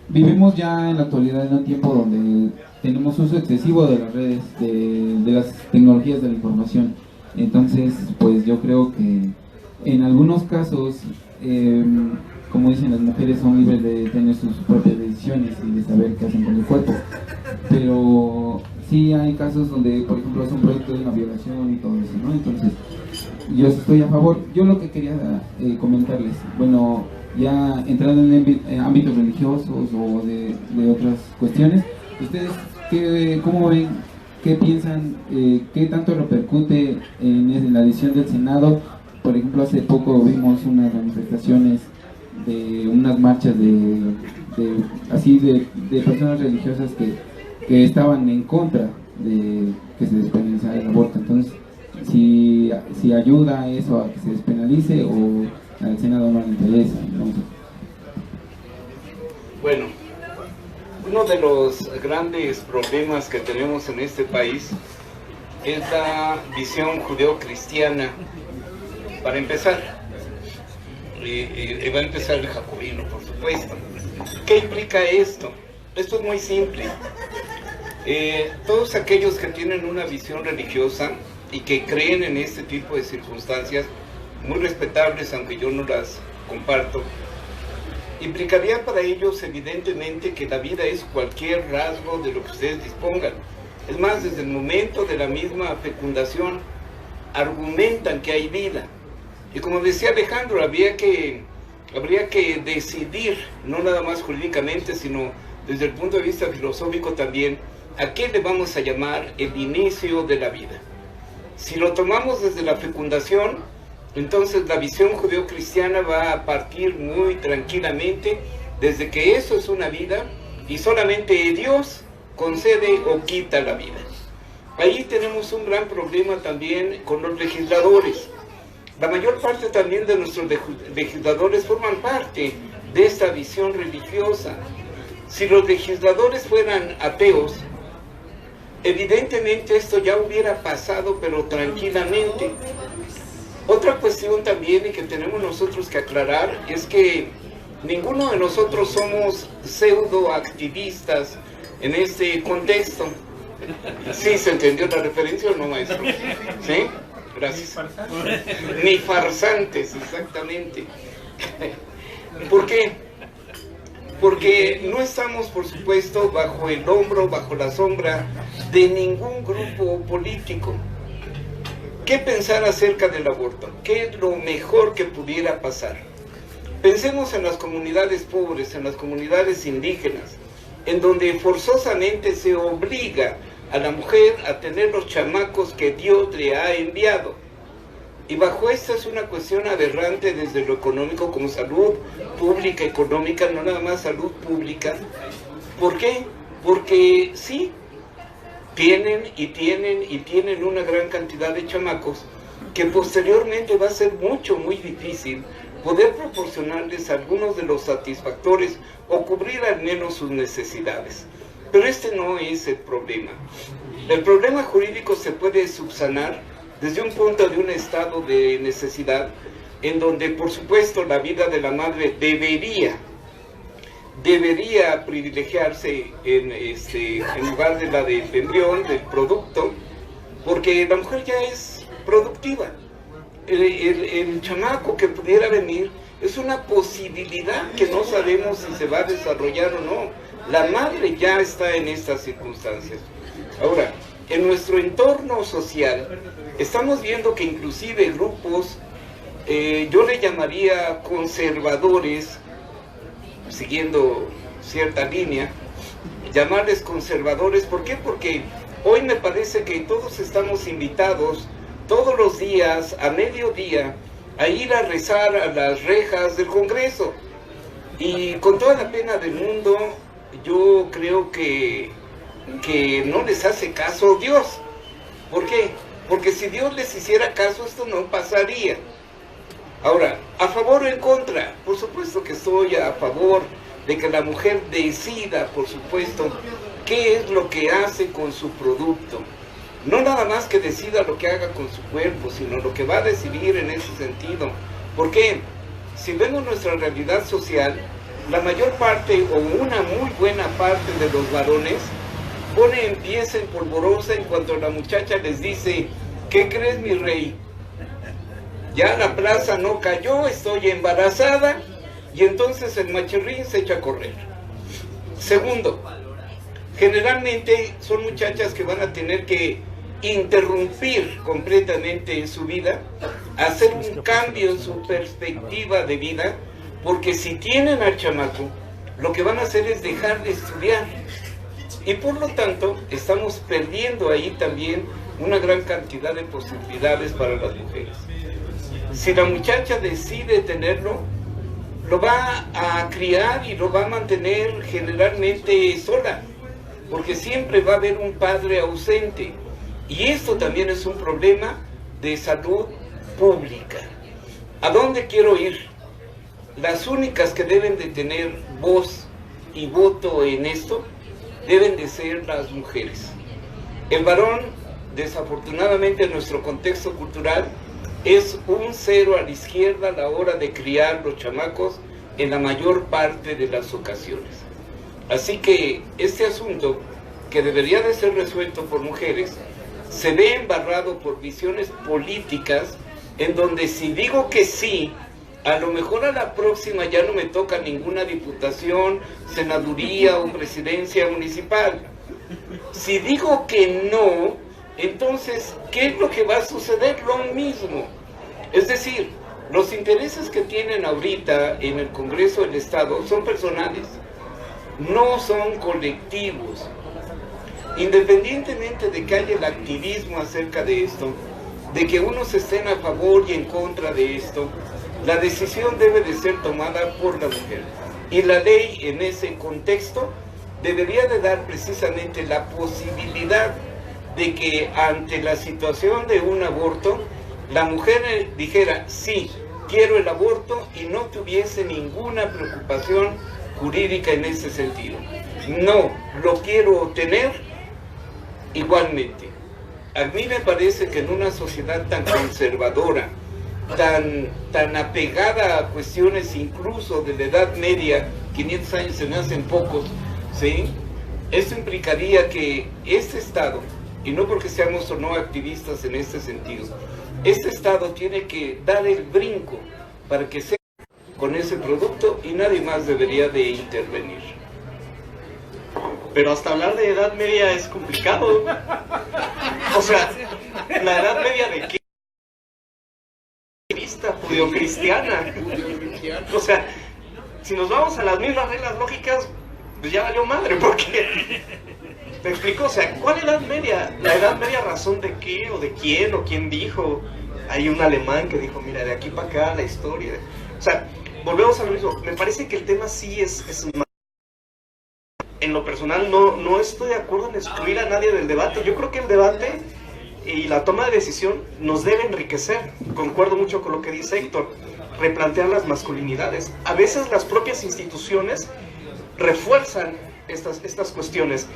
Vivimos ya en la actualidad en un tiempo donde tenemos uso excesivo de las redes, de las tecnologías de la información. Entonces, pues yo creo que en algunos casos, como dicen, las mujeres son libres de tener sus propias decisiones y de saber qué hacen con el cuerpo. Pero sí hay casos donde, por ejemplo, es un producto de una violación y todo eso, ¿no? Entonces, yo estoy a favor. Yo lo que quería comentarles, bueno, ya entrando en ámbitos religiosos o de otras cuestiones, ¿ustedes cómo ven, qué piensan, qué tanto repercute en la decisión del Senado? Por ejemplo, hace poco vimos unas manifestaciones de unas marchas de personas religiosas que estaban en contra de que se despenalizara el aborto. Entonces, si ayuda eso a que se despenalice o al Senado no le interesa, ¿no? Bueno, uno de los grandes problemas que tenemos en este país es la visión judeocristiana. Para empezar, y va a empezar el jacobino, por supuesto. ¿Qué implica esto? Esto es muy simple. Todos aquellos que tienen una visión religiosa y que creen en este tipo de circunstancias, muy respetables, aunque yo no las comparto, implicaría para ellos evidentemente que la vida es cualquier rasgo de lo que ustedes dispongan. Es más, desde el momento de la misma fecundación argumentan que hay vida. Y como decía Alejandro, habría que decidir, no nada más jurídicamente, sino desde el punto de vista filosófico también, a qué le vamos a llamar el inicio de la vida. Si lo tomamos desde la fecundación, entonces la visión judeocristiana va a partir muy tranquilamente desde que eso es una vida y solamente Dios concede o quita la vida. Ahí tenemos un gran problema también con los legisladores. La mayor parte también de nuestros legisladores forman parte de esta visión religiosa. Si los legisladores fueran ateos, evidentemente esto ya hubiera pasado, pero tranquilamente. Otra cuestión también y que tenemos nosotros que aclarar es que ninguno de nosotros somos pseudoactivistas en este contexto. ¿Sí se entendió la referencia o no, maestro? ¿Sí? Gracias. Ni farsantes, exactamente. ¿Por qué? porque no estamos, por supuesto, bajo el hombro, bajo la sombra de ningún grupo político. ¿Qué pensar acerca del aborto? ¿Qué es lo mejor que pudiera pasar? Pensemos en las comunidades pobres, en las comunidades indígenas, en donde forzosamente se obliga a la mujer a tener los chamacos que Dios le ha enviado. Y bajo esta es una cuestión aberrante desde lo económico, como salud pública, económica, no nada más salud pública. ¿Por qué? Porque sí, tienen una gran cantidad de chamacos que posteriormente va a ser muy difícil poder proporcionarles algunos de los satisfactores o cubrir al menos sus necesidades. Pero este no es el problema. El problema jurídico se puede subsanar desde un punto de un estado de necesidad en donde, por supuesto, la vida de la madre debería privilegiarse en lugar de la del embrión, del producto, porque la mujer ya es productiva. El chamaco que pudiera venir es una posibilidad que no sabemos si se va a desarrollar o no. La madre ya está en estas circunstancias. Ahora, en nuestro entorno social, estamos viendo que inclusive grupos, yo le llamaría conservadores, siguiendo cierta línea, llamarles conservadores. ¿Por qué? Porque hoy me parece que todos estamos invitados todos los días, a mediodía, a ir a rezar a las rejas del Congreso. Y con toda la pena del mundo, yo creo que no les hace caso Dios. ¿Por qué? Porque si Dios les hiciera caso, esto no pasaría. Ahora, ¿a favor o en contra? Por supuesto que estoy a favor de que la mujer decida, por supuesto, qué es lo que hace con su producto. No nada más que decida lo que haga con su cuerpo, sino lo que va a decidir en ese sentido. ¿Por qué? Si vemos nuestra realidad social, la mayor parte o una muy buena parte de los varones pone en pies en polvorosa en cuanto la muchacha les dice: ¿qué crees, mi rey? Ya la plaza no cayó, estoy embarazada, y entonces el machirrín se echa a correr. Segundo, generalmente son muchachas que van a tener que interrumpir completamente en su vida, hacer un cambio en su perspectiva de vida, porque si tienen al chamaco, lo que van a hacer es dejar de estudiar. Y por lo tanto, estamos perdiendo ahí también una gran cantidad de posibilidades para las mujeres. Si la muchacha decide tenerlo, lo va a criar y lo va a mantener generalmente sola, porque siempre va a haber un padre ausente. Y esto también es un problema de salud pública. ¿A dónde quiero ir? Las únicas que deben de tener voz y voto en esto deben de ser las mujeres. El varón, desafortunadamente en nuestro contexto cultural, es un cero a la izquierda a la hora de criar los chamacos en la mayor parte de las ocasiones. Así que este asunto, que debería de ser resuelto por mujeres, se ve embarrado por visiones políticas en donde si digo que sí, a lo mejor a la próxima ya no me toca ninguna diputación, senaduría o presidencia municipal. Si digo que no, entonces, ¿qué es lo que va a suceder? Lo mismo. Es decir, los intereses que tienen ahorita en el Congreso del Estado son personales, no son colectivos. Independientemente de que haya el activismo acerca de esto, de que unos estén a favor y en contra de esto, la decisión debe de ser tomada por la mujer. Y la ley en ese contexto debería de dar precisamente la posibilidad de que ante la situación de un aborto, la mujer dijera: sí, quiero el aborto, y no tuviese ninguna preocupación jurídica en ese sentido. No, lo quiero tener igualmente. A mí me parece que en una sociedad tan conservadora, tan apegada a cuestiones incluso de la Edad Media, 500 años se me hacen pocos, ¿sí? Esto implicaría que este Estado, y no porque seamos o no activistas en este sentido, este Estado tiene que dar el brinco para que sea con ese producto y nadie más debería de intervenir. Pero hasta hablar de Edad Media es complicado. O sea, ¿la Edad Media de qué? Vista judeocristiana. O sea, si nos vamos a las mismas reglas lógicas, pues ya valió madre, porque... ¿Me explico? O sea, ¿cuál Edad Media? ¿La Edad Media razón de qué? ¿O de quién? ¿O quién dijo? Hay un alemán que dijo, mira, de aquí para acá la historia. O sea, volvemos a lo mismo. Me parece que el tema sí es en lo personal no estoy de acuerdo en excluir a nadie del debate. Yo creo que el debate y la toma de decisión nos debe enriquecer. Concuerdo mucho con lo que dice Héctor. Replantear las masculinidades. A veces las propias instituciones refuerzan estas cuestiones.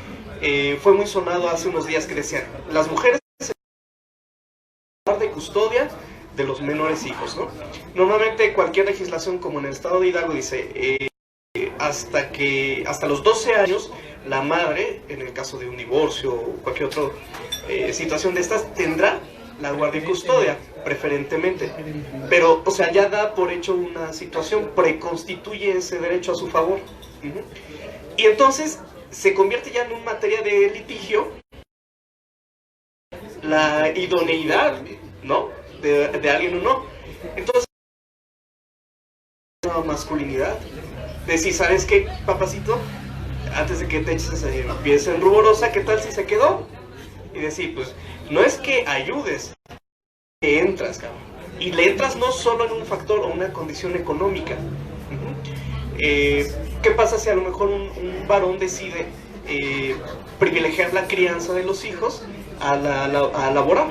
Fue muy sonado hace unos días que decían, las mujeres de custodia de los menores hijos, ¿no? Normalmente cualquier legislación, como en el estado de Hidalgo, dice hasta los 12 años la madre, en el caso de un divorcio o cualquier otra situación de estas, tendrá la guardia y custodia, preferentemente. Pero, o sea, ya da por hecho una situación, preconstituye ese derecho a su favor. Y entonces se convierte ya en una materia de litigio la idoneidad, ¿no? De alguien o no. Entonces, la masculinidad. Decir, ¿sabes qué, papacito? Antes de que te eches pies en ruborosa, ¿qué tal si se quedó? Y decir, pues, no es que ayudes, que entras, cabrón. Y le entras no solo en un factor o una condición económica. ¿Qué pasa si a lo mejor un varón decide privilegiar la crianza de los hijos a laborar?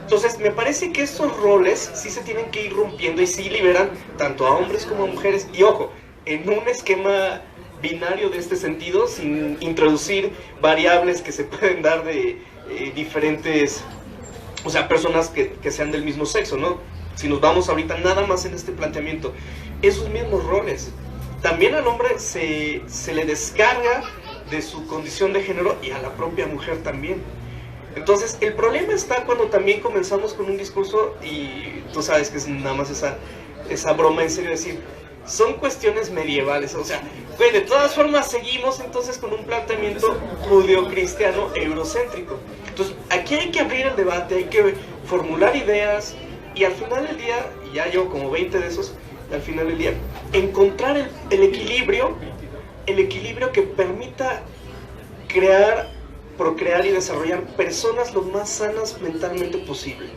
Entonces, me parece que esos roles sí se tienen que ir rompiendo y sí liberan tanto a hombres como a mujeres. Y ojo, en un esquema binario de este sentido, sin introducir variables que se pueden dar de diferentes, o sea, personas que sean del mismo sexo, ¿no? Si nos vamos ahorita nada más en este planteamiento, esos mismos roles. También al hombre se le descarga de su condición de género y a la propia mujer también. Entonces, el problema está cuando también comenzamos con un discurso y tú sabes que es nada más esa broma en serio, decir, son cuestiones medievales, o sea, güey, de todas formas seguimos entonces con un planteamiento judeocristiano eurocéntrico. Entonces, aquí hay que abrir el debate, hay que formular ideas y al final del día, y ya llevo como 20 de esos, al final del día, encontrar el equilibrio que permita procrear y desarrollar personas lo más sanas mentalmente posible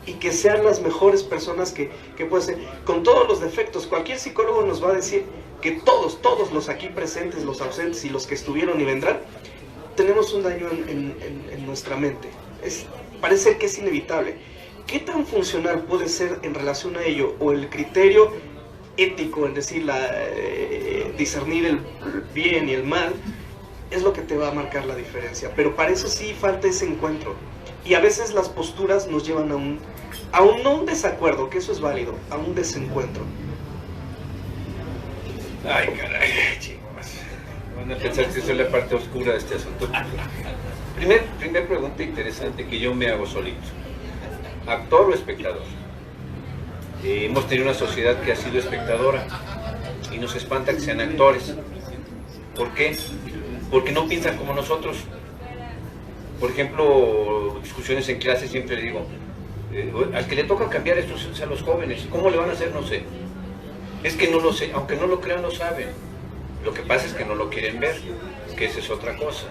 y que sean las mejores personas que pueden ser, con todos los defectos. Cualquier psicólogo nos va a decir que todos los aquí presentes, los ausentes y los que estuvieron y vendrán, tenemos un daño en nuestra mente. Parece que es inevitable. ¿Qué tan funcional puede ser en relación a ello o el criterio ético, es decir, discernir el bien y el mal, es lo que te va a marcar la diferencia? Pero para eso sí falta ese encuentro. Y a veces las posturas nos llevan a no un desacuerdo, que eso es válido, a un desencuentro. Ay, caray, chicos. Van a pensar que esa es la parte oscura de este asunto. Primer pregunta interesante que yo me hago solito. ¿Actor o espectador? Hemos tenido una sociedad que ha sido espectadora y nos espanta que sean actores. ¿Por qué? Porque no piensan como nosotros. Por ejemplo, discusiones en clase siempre le digo, al que le toca cambiar esto es a los jóvenes. ¿Cómo le van a hacer? No sé. Es que no lo sé, aunque no lo crean, lo saben. Lo que pasa es que no lo quieren ver, que esa es otra cosa.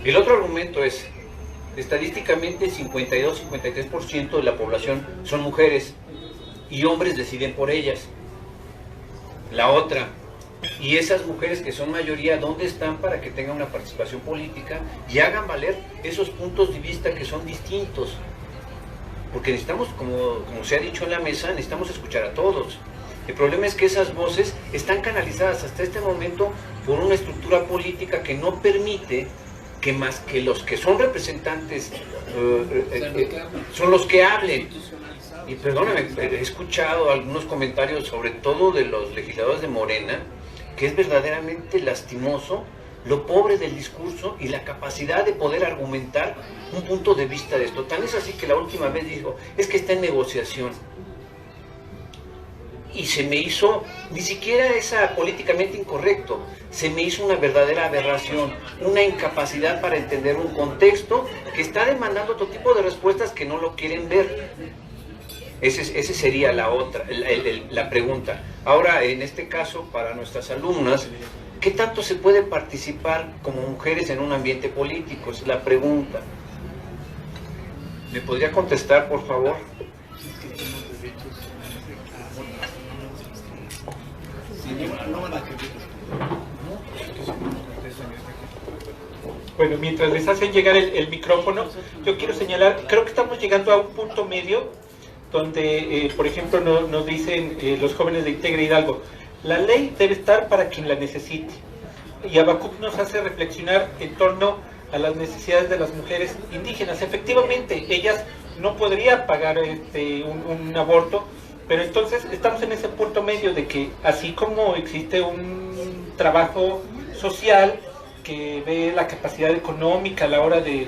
El otro argumento es, estadísticamente 52-53% de la población son mujeres y hombres deciden por ellas. La otra, y esas mujeres que son mayoría, ¿dónde están para que tengan una participación política y hagan valer esos puntos de vista que son distintos? Porque necesitamos, como se ha dicho en la mesa, necesitamos escuchar a todos. El problema es que esas voces están canalizadas hasta este momento por una estructura política que no permite que más que los que son representantes son los que hablen. Y perdóname, he escuchado algunos comentarios, sobre todo de los legisladores de Morena, que es verdaderamente lastimoso lo pobre del discurso y la capacidad de poder argumentar un punto de vista de esto. Tan es así que la última vez dijo, es que está en negociación. y se me hizo, ni siquiera esa políticamente incorrecto, se me hizo una verdadera aberración, una incapacidad para entender un contexto que está demandando otro tipo de respuestas que no lo quieren ver. Ese sería la pregunta. Ahora, en este caso, para nuestras alumnas, ¿qué tanto se puede participar como mujeres en un ambiente político? Es la pregunta. ¿Me podría contestar, por favor? Bueno, mientras les hacen llegar el micrófono, yo quiero señalar, creo que estamos llegando a un punto medio donde, por ejemplo, nos dicen los jóvenes de Integra Hidalgo, la ley debe estar para quien la necesite. Y Habacuc nos hace reflexionar en torno a las necesidades de las mujeres indígenas. Efectivamente, ellas no podrían pagar un aborto, pero entonces estamos en ese punto medio de que así como existe un trabajo social que ve la capacidad económica a la hora de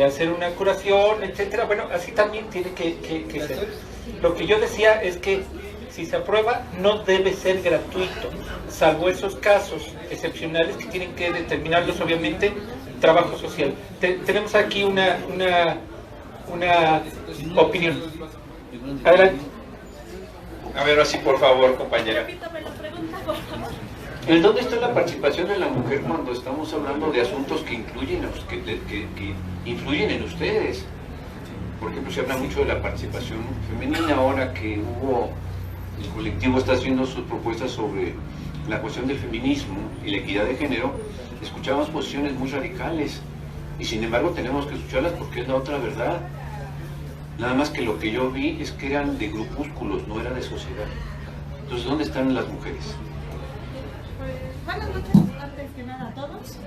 hacer una curación, etcétera, bueno, así también tiene que ser. Lo que yo decía es que si se aprueba no debe ser gratuito, salvo esos casos excepcionales que tienen que determinarlos obviamente trabajo social. Tenemos aquí una opinión. Adelante. A ver, así por favor, compañera. Repítame la pregunta, por favor. ¿En dónde está la participación de la mujer cuando estamos hablando de asuntos que influyen en ustedes? Por ejemplo, se habla mucho de la participación femenina ahora que el colectivo está haciendo sus propuestas sobre la cuestión del feminismo y la equidad de género. Escuchamos posiciones muy radicales y sin embargo tenemos que escucharlas porque es la otra verdad. Nada más que lo que yo vi es que eran de grupúsculos, no era de sociedad. Entonces, ¿dónde están las mujeres? Buenas noches, antes que nada a todos.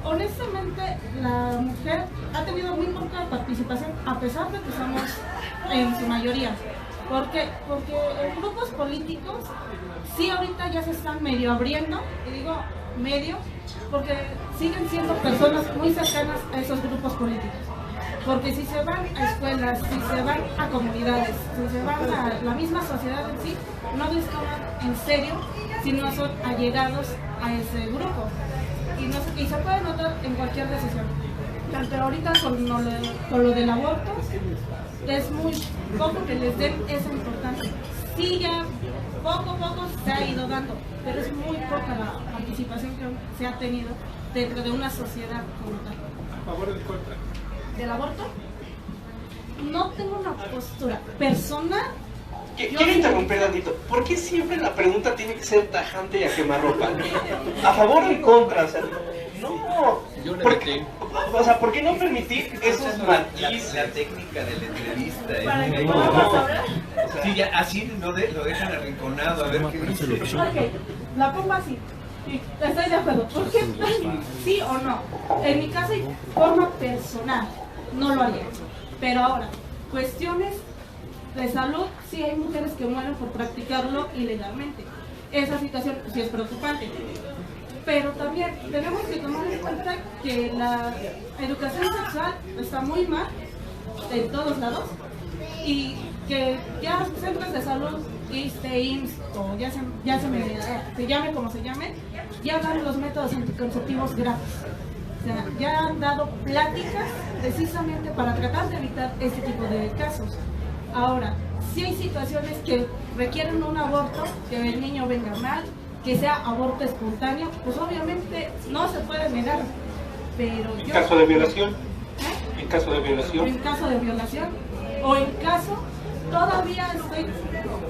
Honestamente, la mujer ha tenido muy poca participación, a pesar de que somos en su mayoría. Porque en grupos políticos, sí ahorita ya se están medio abriendo, y digo medio, porque siguen siendo personas muy cercanas a esos grupos políticos. Porque si se van a escuelas, si se van a comunidades, si se van a la misma sociedad en sí, no les toman en serio si no son allegados a ese grupo. Y se puede notar en cualquier decisión. Tanto ahorita con lo del aborto, es muy poco que les den esa importancia. Sí, ya poco a poco se ha ido dando, pero es muy poca la participación que se ha tenido dentro de una sociedad como tal. ¿A favor o en contra? ¿Del aborto? No tengo una postura personal. Quiero interrumpir, Dandito. ¿Por qué siempre la pregunta tiene que ser tajante y a quemarropa? ¿A favor o en contra? O sea, no. ¿Por qué no permitir esos matices? La técnica de la entrevista. ¿Para que podamos hablar? Sí, ya, así lo dejan arrinconado. A ver qué dice. Ok, la pongo así. Sí, estoy de acuerdo. ¿Por qué? ¿Sí o no? En mi caso, y forma personal, no lo haría. Pero ahora, cuestiones de salud, sí hay mujeres que mueren por practicarlo ilegalmente. Esa situación sí es preocupante. Pero también tenemos que tomar en cuenta que la educación sexual está muy mal en todos lados y que ya centros de salud, IMSS, o se llame como se llame, ya dan los métodos anticonceptivos gratis. O sea, ya han dado pláticas precisamente para tratar de evitar este tipo de casos. Ahora, si hay situaciones que requieren un aborto, que el niño venga mal, que sea aborto espontáneo, pues obviamente no se puede negar. Pero ¿En caso de violación? ¿En caso de violación? En caso de violación, o en caso, todavía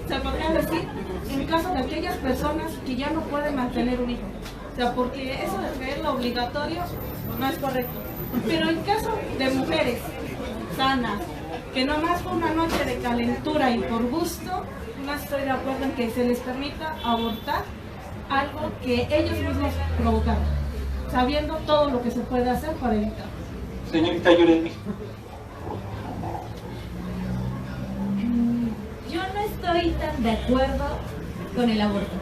se podría decir, en caso de aquellas personas que ya no pueden mantener un hijo. O sea, porque eso de creerlo obligatorio pues no es correcto. Pero en caso de mujeres sanas, que nomás fue una noche de calentura y por gusto, no estoy de acuerdo en que se les permita abortar algo que ellos mismos provocaron, sabiendo todo lo que se puede hacer para evitar. Señorita Yorelmi. Yo no estoy tan de acuerdo con el aborto,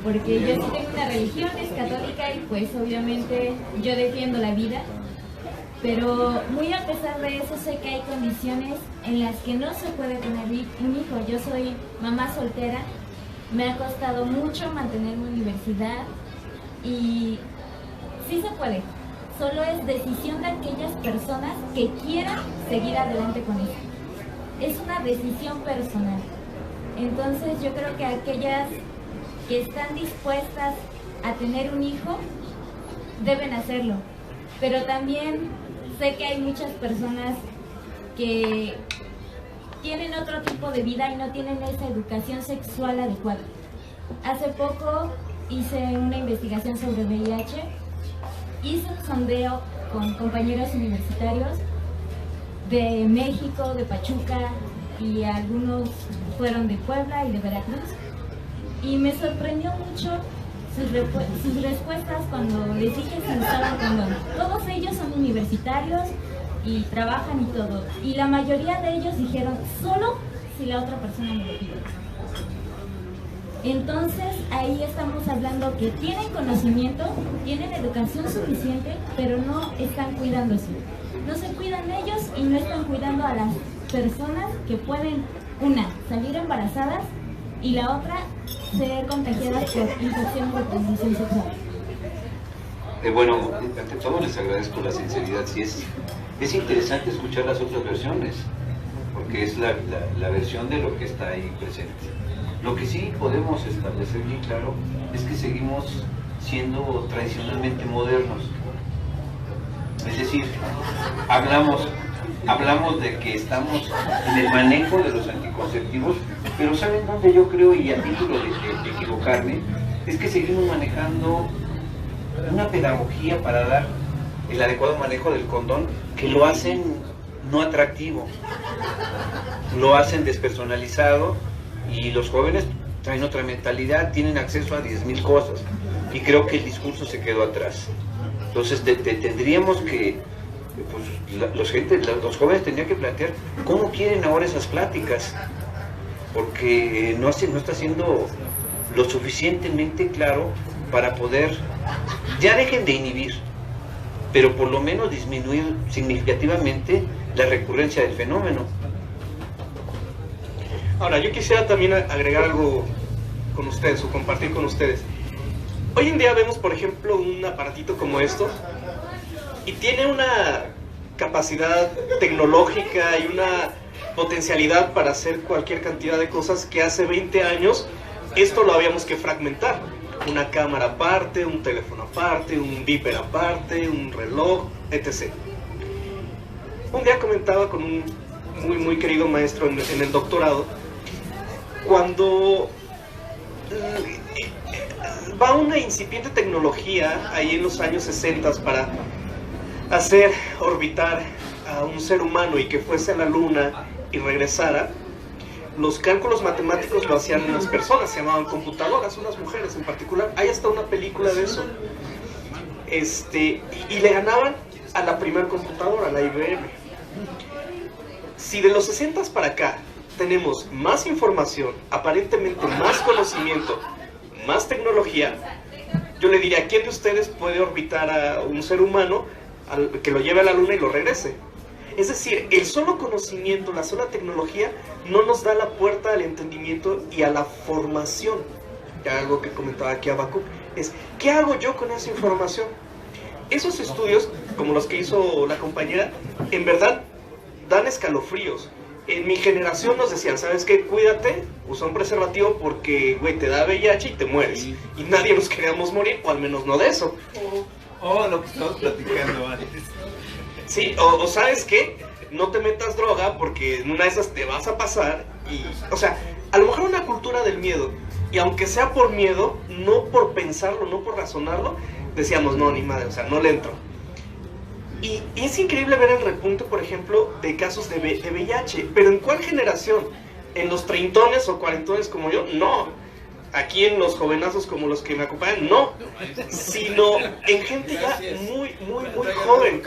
porque yo sí tengo una religión, es católica, y pues obviamente yo defiendo la vida. Pero muy a pesar de eso, sé que hay condiciones en las que no se puede tener un hijo. Yo soy mamá soltera, me ha costado mucho mantener mi universidad y sí se puede. Solo es decisión de aquellas personas que quieran seguir adelante con eso. Es una decisión personal. Entonces yo creo que aquellas que están dispuestas a tener un hijo deben hacerlo. Pero también sé que hay muchas personas que tienen otro tipo de vida y no tienen esa educación sexual adecuada. Hace poco hice una investigación sobre VIH, hice un sondeo con compañeros universitarios de México, de Pachuca, y algunos fueron de Puebla y de Veracruz, y me sorprendió mucho sus respuestas cuando les dije si usaban condón. Todos ellos son universitarios y trabajan y todo, y la mayoría de ellos dijeron solo si la otra persona me lo pide. Entonces ahí estamos hablando que tienen conocimiento, tienen educación suficiente, pero no están cuidándose. No se cuidan ellos y no están cuidando a las personas que pueden, una, salir embarazadas y la otra, ser contagiadas por infección de transmisión sexual. Bueno, ante todo les agradezco la sinceridad. Sí, es interesante escuchar las otras versiones, porque es la versión de lo que está ahí presente. Lo que sí podemos establecer bien claro es que seguimos siendo tradicionalmente modernos. Es decir, hablamos de que estamos en el manejo de los anticonceptivos, pero ¿saben dónde yo creo, y a título de equivocarme, es que seguimos manejando una pedagogía para dar el adecuado manejo del condón, que lo hacen no atractivo, lo hacen despersonalizado, y los jóvenes traen otra mentalidad, tienen acceso a 10,000 cosas, y creo que el discurso se quedó atrás. Entonces tendríamos que, pues, los jóvenes tendrían que plantear cómo quieren ahora esas pláticas, porque no está siendo lo suficientemente claro para poder, ya dejen de inhibir, pero por lo menos disminuir significativamente la recurrencia del fenómeno. Ahora, yo quisiera también agregar algo con ustedes, o compartir con ustedes. Hoy en día vemos, por ejemplo, un aparatito como esto, y tiene una capacidad tecnológica y una potencialidad para hacer cualquier cantidad de cosas que hace 20 años esto lo habíamos que fragmentar. Una cámara aparte, un teléfono aparte, un beeper aparte, un reloj, etc. Un día comentaba con un muy querido maestro en el doctorado, cuando va una incipiente tecnología ahí en los años 60 para hacer orbitar a un ser humano y que fuese a la luna y regresara, los cálculos matemáticos lo hacían unas personas, se llamaban computadoras, unas mujeres en particular. Hay hasta una película de eso. Y le ganaban a la primera computadora, a la IBM. Si de los 60 para acá tenemos más información, aparentemente más conocimiento, más tecnología, yo le diría, ¿quién de ustedes puede orbitar a un ser humano que lo lleve a la luna y lo regrese? Es decir, el solo conocimiento, la sola tecnología no nos da la puerta al entendimiento y a la formación. Ya algo que comentaba aquí Habacuc es, ¿qué hago yo con esa información? Esos estudios, como los que hizo la compañera, en verdad dan escalofríos. En mi generación nos decían, ¿sabes qué? Cuídate, usa un preservativo porque, güey, te da VIH y te mueres. Y nadie nos queríamos morir, o al menos no de eso. Lo que estamos platicando antes. Sí, o ¿sabes qué? No te metas droga porque en una de esas te vas a pasar. Y, o sea, a lo mejor una cultura del miedo. Y aunque sea por miedo, no por pensarlo, no por razonarlo, decíamos, no, ni madre, o sea, no le entro. Y es increíble ver el repunte, por ejemplo, de casos de VIH. Pero ¿en cuál generación? ¿En los treintones o cuarentones como yo? No. Aquí en los jovenazos como los que me acompañan, no. Sino en gente ya muy joven.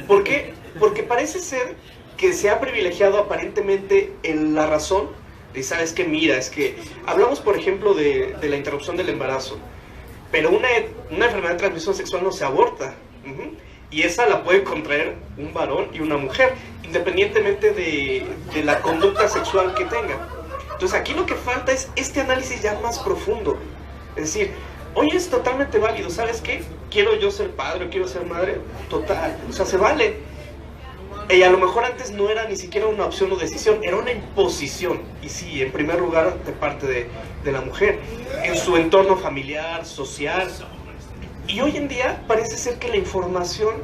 ¿Por qué? Porque parece ser que se ha privilegiado aparentemente en la razón. Y sabes que mira, es que hablamos, por ejemplo, de la interrupción del embarazo. Pero una enfermedad de transmisión sexual no se aborta. y esa la puede contraer un varón y una mujer, independientemente de la conducta sexual que tenga. Entonces aquí lo que falta es este análisis ya más profundo. Es decir, hoy es totalmente válido, ¿sabes qué? Quiero yo ser padre o quiero ser madre, total, o sea, se vale. Y a lo mejor antes no era ni siquiera una opción o decisión, era una imposición. Y sí, en primer lugar de parte de la mujer, en su entorno familiar, social. Y hoy en día parece ser que la información,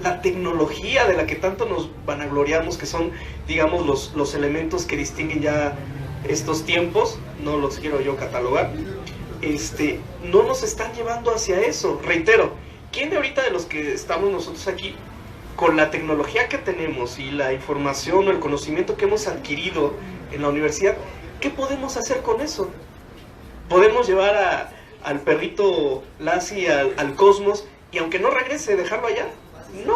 la tecnología de la que tanto nos vanagloriamos, que son, digamos, los elementos que distinguen ya estos tiempos, no los quiero yo catalogar, no nos están llevando hacia eso. Reitero, ¿quién de ahorita de los que estamos nosotros aquí, con la tecnología que tenemos y la información o el conocimiento que hemos adquirido en la universidad, qué podemos hacer con eso? ¿Podemos llevar al perrito Lassie al cosmos y aunque no regrese, dejarlo allá? No.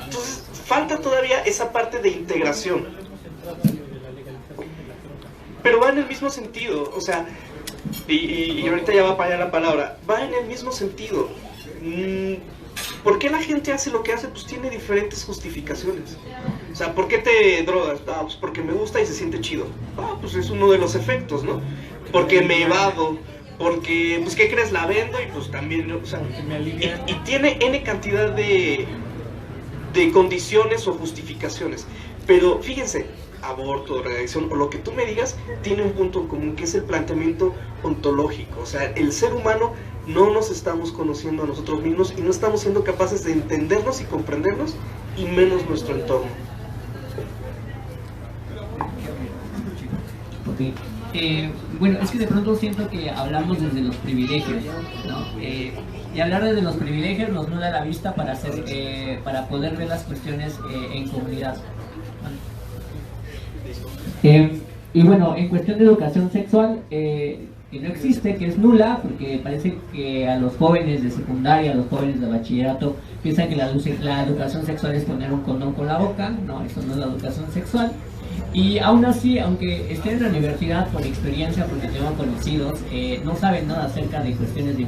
Entonces, falta todavía esa parte de integración. Pero va en el mismo sentido, o sea, y ahorita ya va para allá la palabra, va en el mismo sentido. ¿Por qué la gente hace lo que hace? Pues tiene diferentes justificaciones. O sea, ¿por qué te drogas? Ah, pues porque me gusta y se siente chido. Ah, pues es uno de los efectos, ¿no? Porque me evado, porque, pues, ¿qué crees? La vendo y pues también, o sea, y tiene N cantidad de condiciones o justificaciones. Pero fíjense, aborto, reacción o lo que tú me digas, tiene un punto en común, que es el planteamiento ontológico. O sea, el ser humano no nos estamos conociendo a nosotros mismos y no estamos siendo capaces de entendernos y comprendernos, y menos nuestro entorno. Okay. Bueno, es que de pronto siento que hablamos desde los privilegios, ¿no? Y hablar desde los privilegios nos nuda la vista para poder ver las cuestiones en comunidad. Y bueno, en cuestión de educación sexual, que no existe, que es nula, porque parece que a los jóvenes de secundaria, a los jóvenes de bachillerato, piensan que la educación sexual es poner un condón con la boca. No, eso no es la educación sexual. Y aún así, aunque estén en la universidad por experiencia, porque tengo conocidos, no saben nada acerca de cuestiones de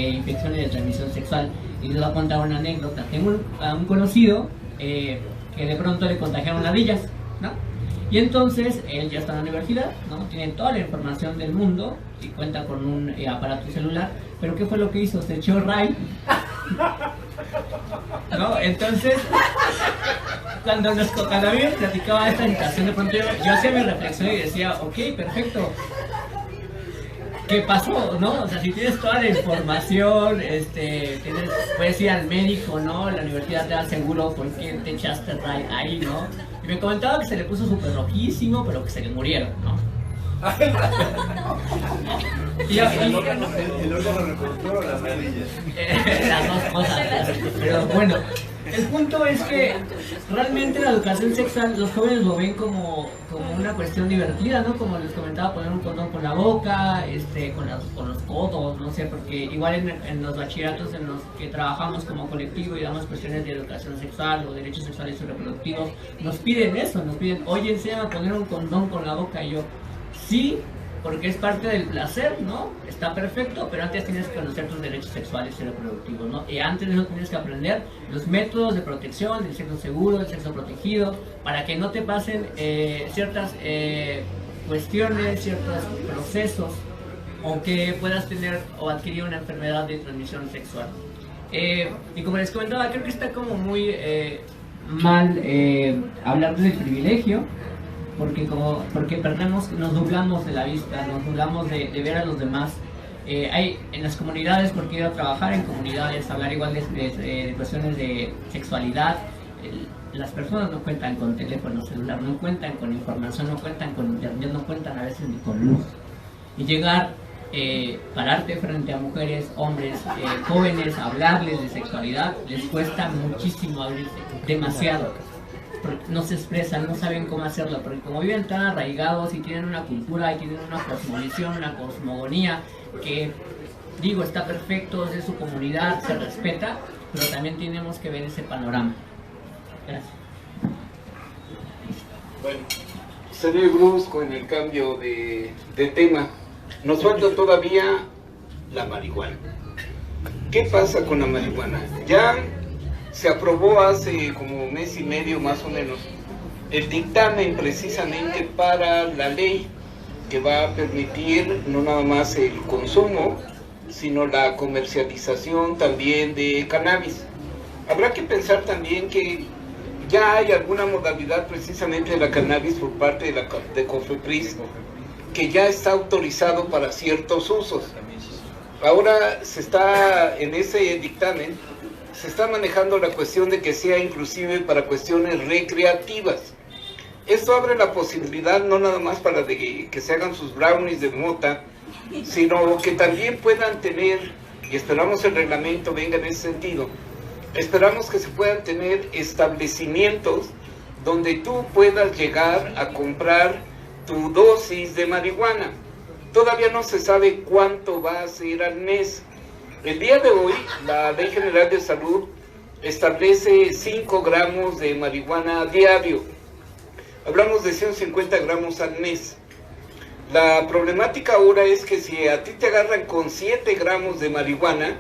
infecciones de transmisión sexual. Y les voy a contar una anécdota. Tengo a un conocido que de pronto le contagiaron ladillas, ¿no? Y entonces él ya está en la universidad, ¿no? Tiene toda la información del mundo y cuenta con un aparato celular. Pero ¿qué fue lo que hizo? Se echó ray, ¿no? Entonces, cuando a mí me platicaba esta situación, de pronto yo hacía mi reflexión y decía, ok, perfecto, ¿qué pasó, no? O sea, si tienes toda la información, puedes ir al médico, ¿no? La universidad te da seguro, ¿por qué te echaste ray ahí, no? Y me comentaba que se le puso súper rojísimo, pero que se le murieron, ¿no? El órgano reproductor o las rodillas. Las dos cosas. Pero bueno, el punto es que realmente la educación sexual los jóvenes lo ven como una cuestión divertida, ¿no? Como les comentaba, poner un condón con la boca, con los codos, no sé, porque igual en los bachilleratos en los que trabajamos como colectivo y damos cuestiones de educación sexual o derechos sexuales y reproductivos, nos piden eso, nos piden, oye, enséñame a poner un condón con la boca, y yo, sí, porque es parte del placer, ¿no? Está perfecto, pero antes tienes que conocer tus derechos sexuales y reproductivos, ¿no? Y antes de eso tienes que aprender los métodos de protección, del sexo seguro, del sexo protegido, para que no te pasen ciertas cuestiones, ciertos procesos, o que puedas tener o adquirir una enfermedad de transmisión sexual. Y como les comentaba, creo que está como muy mal hablar del privilegio, porque perdemos, nos nublamos de la vista, nos nublamos de ver a los demás. Hay en las comunidades, porque he ido a trabajar en comunidades, hablar igual de cuestiones de sexualidad. Las personas no cuentan con teléfono celular, no cuentan con información, no cuentan con internet, no cuentan a veces ni con luz. Y llegar, pararte frente a mujeres, hombres, jóvenes, hablarles de sexualidad, les cuesta muchísimo abrirse, demasiado. No se expresan, no saben cómo hacerlo, porque como viven tan arraigados y tienen una cultura y tienen una cosmovisión, una cosmogonía que, digo, está perfecto, es su comunidad, se respeta, pero también tenemos que ver ese panorama. Gracias. Bueno, seré brusco en el cambio de tema. Nos falta todavía la marihuana. ¿Qué pasa con la marihuana? Ya se aprobó hace como mes y medio más o menos el dictamen precisamente para la ley que va a permitir no nada más el consumo, sino la comercialización también de cannabis. Habrá que pensar también que ya hay alguna modalidad precisamente de la cannabis por parte de COFEPRIS que ya está autorizado para ciertos usos. Ahora se está, en ese dictamen, se está manejando la cuestión de que sea inclusive para cuestiones recreativas. Esto abre la posibilidad no nada más para que se hagan sus brownies de mota, sino que también puedan tener, y esperamos el reglamento venga en ese sentido, esperamos que se puedan tener establecimientos donde tú puedas llegar a comprar tu dosis de marihuana. Todavía no se sabe cuánto va a ser al mes. El día de hoy, la Ley General de Salud establece 5 gramos de marihuana diario. Hablamos de 150 gramos al mes. La problemática ahora es que si a ti te agarran con 7 gramos de marihuana,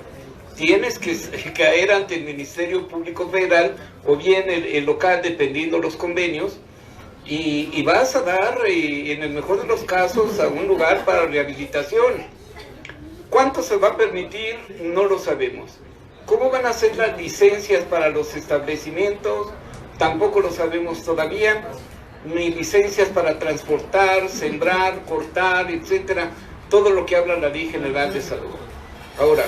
tienes que caer ante el Ministerio Público Federal o bien el local, dependiendo los convenios, y vas a dar, en el mejor de los casos, a un lugar para rehabilitación. ¿Cuánto se va a permitir? No lo sabemos. ¿Cómo van a ser las licencias para los establecimientos? Tampoco lo sabemos todavía. Ni licencias para transportar, sembrar, cortar, etcétera. Todo lo que habla la Ley General de Salud. Ahora,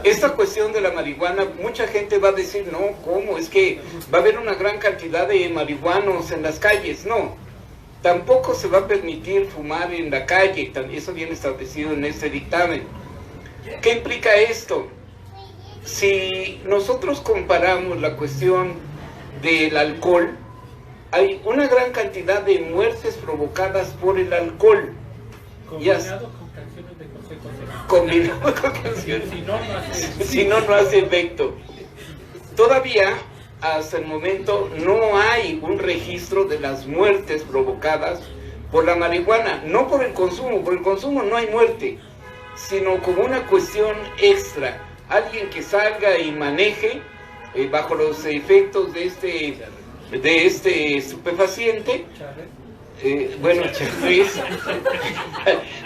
esta cuestión de la marihuana, mucha gente va a decir, no, ¿cómo? Es que va a haber una gran cantidad de marihuanos en las calles. No, tampoco se va a permitir fumar en la calle, eso viene establecido en este dictamen. ¿Qué implica esto? Si nosotros comparamos la cuestión del alcohol, hay una gran cantidad de muertes provocadas por el alcohol. Combinado con canciones de José José. Combinado con canciones. Si no, no hace efecto. Todavía, hasta el momento, no hay un registro de las muertes provocadas por la marihuana. No por el consumo no hay muerte, sino como una cuestión extra. Alguien que salga y maneje bajo los efectos de este estupefaciente. Bueno, Chávez,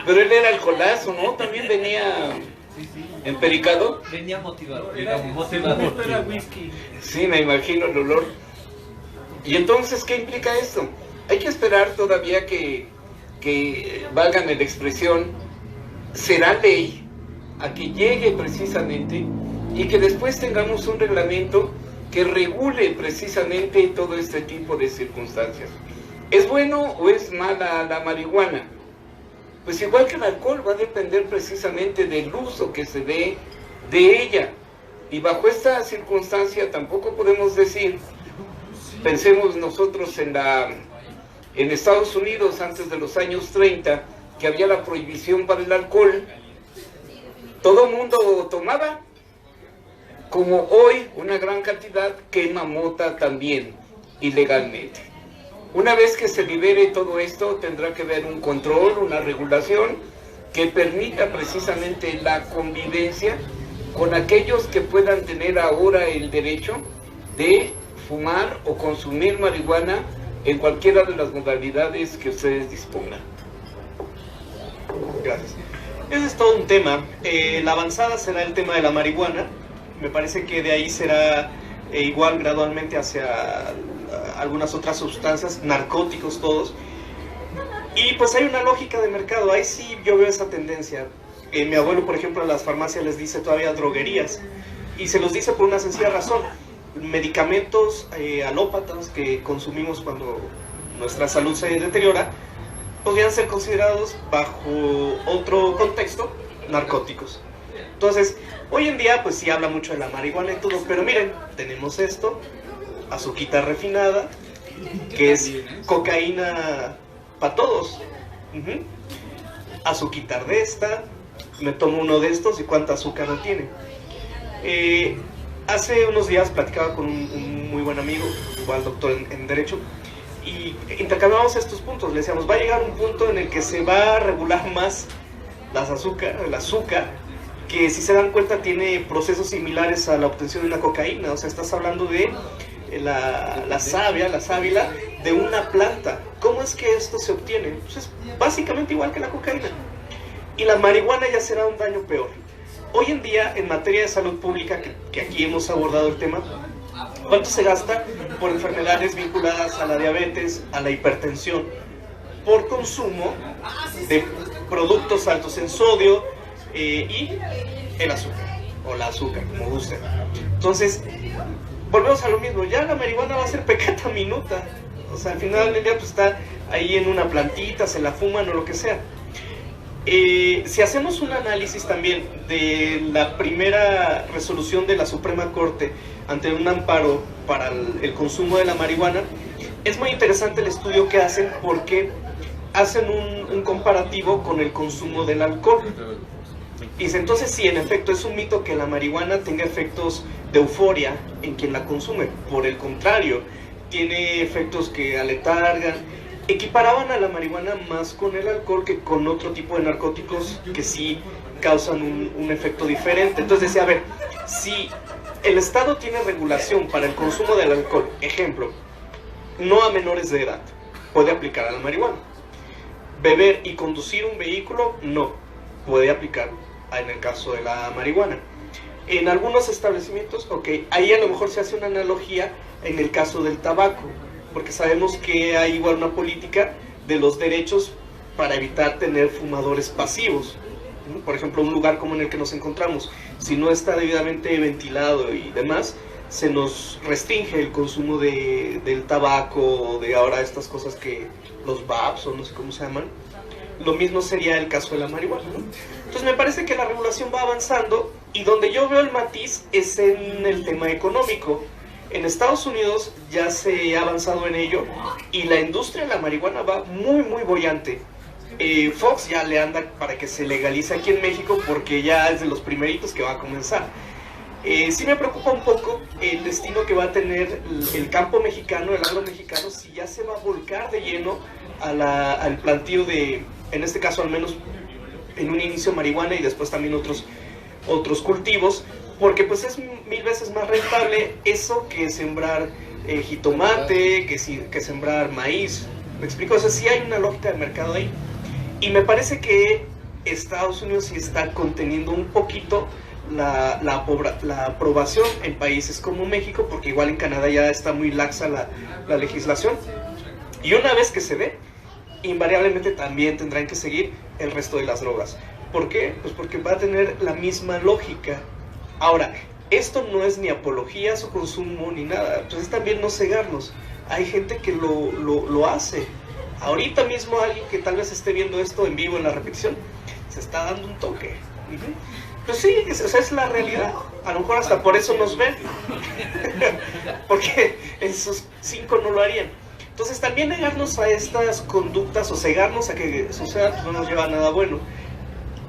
pero él era alcoholazo, ¿no? También venía empericado. Venía motivado. Era whisky. Sí, me imagino el olor. Y entonces, ¿qué implica esto? Hay que esperar todavía que valgan la expresión, será ley, a que llegue precisamente y que después tengamos un reglamento que regule precisamente todo este tipo de circunstancias. ¿Es bueno o es mala la marihuana? Pues igual que el alcohol, va a depender precisamente del uso que se dé de ella. Y bajo esta circunstancia tampoco podemos decir, pensemos nosotros en Estados Unidos antes de los años 30, que había la prohibición para el alcohol. Todo el mundo tomaba. Como hoy, una gran cantidad quema mota también, ilegalmente. Una vez que se libere todo esto, tendrá que haber un control, una regulación que permita precisamente la convivencia con aquellos que puedan tener ahora el derecho de fumar o consumir marihuana en cualquiera de las modalidades que ustedes dispongan. Gracias. Ese es todo un tema. La avanzada será el tema de la marihuana. Me parece que de ahí será igual gradualmente hacia algunas otras sustancias, narcóticos todos. Y pues hay una lógica de mercado, ahí sí yo veo esa tendencia. Mi abuelo, por ejemplo, a las farmacias les dice todavía droguerías. Y se los dice por una sencilla razón. Medicamentos alópatas que consumimos cuando nuestra salud se deteriora, podrían ser considerados bajo otro contexto narcóticos. Entonces, hoy en día pues sí habla mucho de la marihuana y todo, pero miren, tenemos esto, azuquita refinada, que es cocaína para todos. Azuquitar de esta, me tomo uno de estos y cuánta azúcar no tiene. Hace unos días platicaba con un muy buen amigo, igual doctor en Derecho, y intercambiamos estos puntos. Le decíamos, va a llegar un punto en el que se va a regular más el azúcar, que si se dan cuenta tiene procesos similares a la obtención de una cocaína. O sea, estás hablando de la sábila de una planta. ¿Cómo es que esto se obtiene? Pues es básicamente igual que la cocaína. Y la marihuana ya será un daño peor. Hoy en día, en materia de salud pública, que aquí hemos abordado el tema, ¿cuánto se gasta por enfermedades vinculadas a la diabetes, a la hipertensión, por consumo de productos altos en sodio y el azúcar, o la azúcar, como gusten? Entonces, volvemos a lo mismo, ya la marihuana va a ser peccata minuta. O sea, al final del día pues está ahí en una plantita, se la fuman o lo que sea. Si hacemos un análisis también de la primera resolución de la Suprema Corte ante un amparo para el consumo de la marihuana, es muy interesante el estudio que hacen, porque hacen un comparativo con el consumo del alcohol. Y dice, entonces sí, en efecto es un mito que la marihuana tenga efectos de euforia en quien la consume. Por el contrario, tiene efectos que aletargan. Equiparaban a la marihuana más con el alcohol que con otro tipo de narcóticos que sí causan un efecto diferente. Entonces decía, a ver, si el Estado tiene regulación para el consumo del alcohol, ejemplo, no a menores de edad, puede aplicar a la marihuana. Beber y conducir un vehículo, no, puede aplicar en el caso de la marihuana. En algunos establecimientos, ok, ahí a lo mejor se hace una analogía en el caso del tabaco, porque sabemos que hay igual una política de los derechos para evitar tener fumadores pasivos. Por ejemplo, un lugar como en el que nos encontramos, si no está debidamente ventilado y demás, se nos restringe el consumo del tabaco, o de ahora estas cosas que los vapes o no sé cómo se llaman. Lo mismo sería el caso de la marihuana, ¿no? Entonces me parece que la regulación va avanzando, y donde yo veo el matiz es en el tema económico. En Estados Unidos ya se ha avanzado en ello, y la industria de la marihuana va muy bollante. Fox ya le anda para que se legalice aquí en México, porque ya es de los primeritos que va a comenzar. Sí me preocupa un poco el destino que va a tener el campo mexicano, el agro mexicano, si ya se va a volcar de lleno al plantío de, en este caso al menos en un inicio marihuana y después también otros cultivos, porque pues es 1000 veces más rentable eso que sembrar jitomate, que sembrar maíz. ¿Me explico? O sea, sí hay una lógica de mercado ahí. Y me parece que Estados Unidos sí está conteniendo un poquito la aprobación en países como México, porque igual en Canadá ya está muy laxa la legislación. Y una vez que se dé, invariablemente también tendrán que seguir el resto de las drogas. ¿Por qué? Pues porque va a tener la misma lógica. Ahora, esto no es ni apología a su consumo ni nada, entonces también no cegarnos. Hay gente que lo hace. Ahorita mismo alguien que tal vez esté viendo esto en vivo en la repetición, se está dando un toque. Pues sí, esa es la realidad. A lo mejor hasta por eso nos ven. Porque esos 5 no lo harían. Entonces también negarnos a estas conductas o cegarnos a que suceda, pues no nos lleva a nada bueno.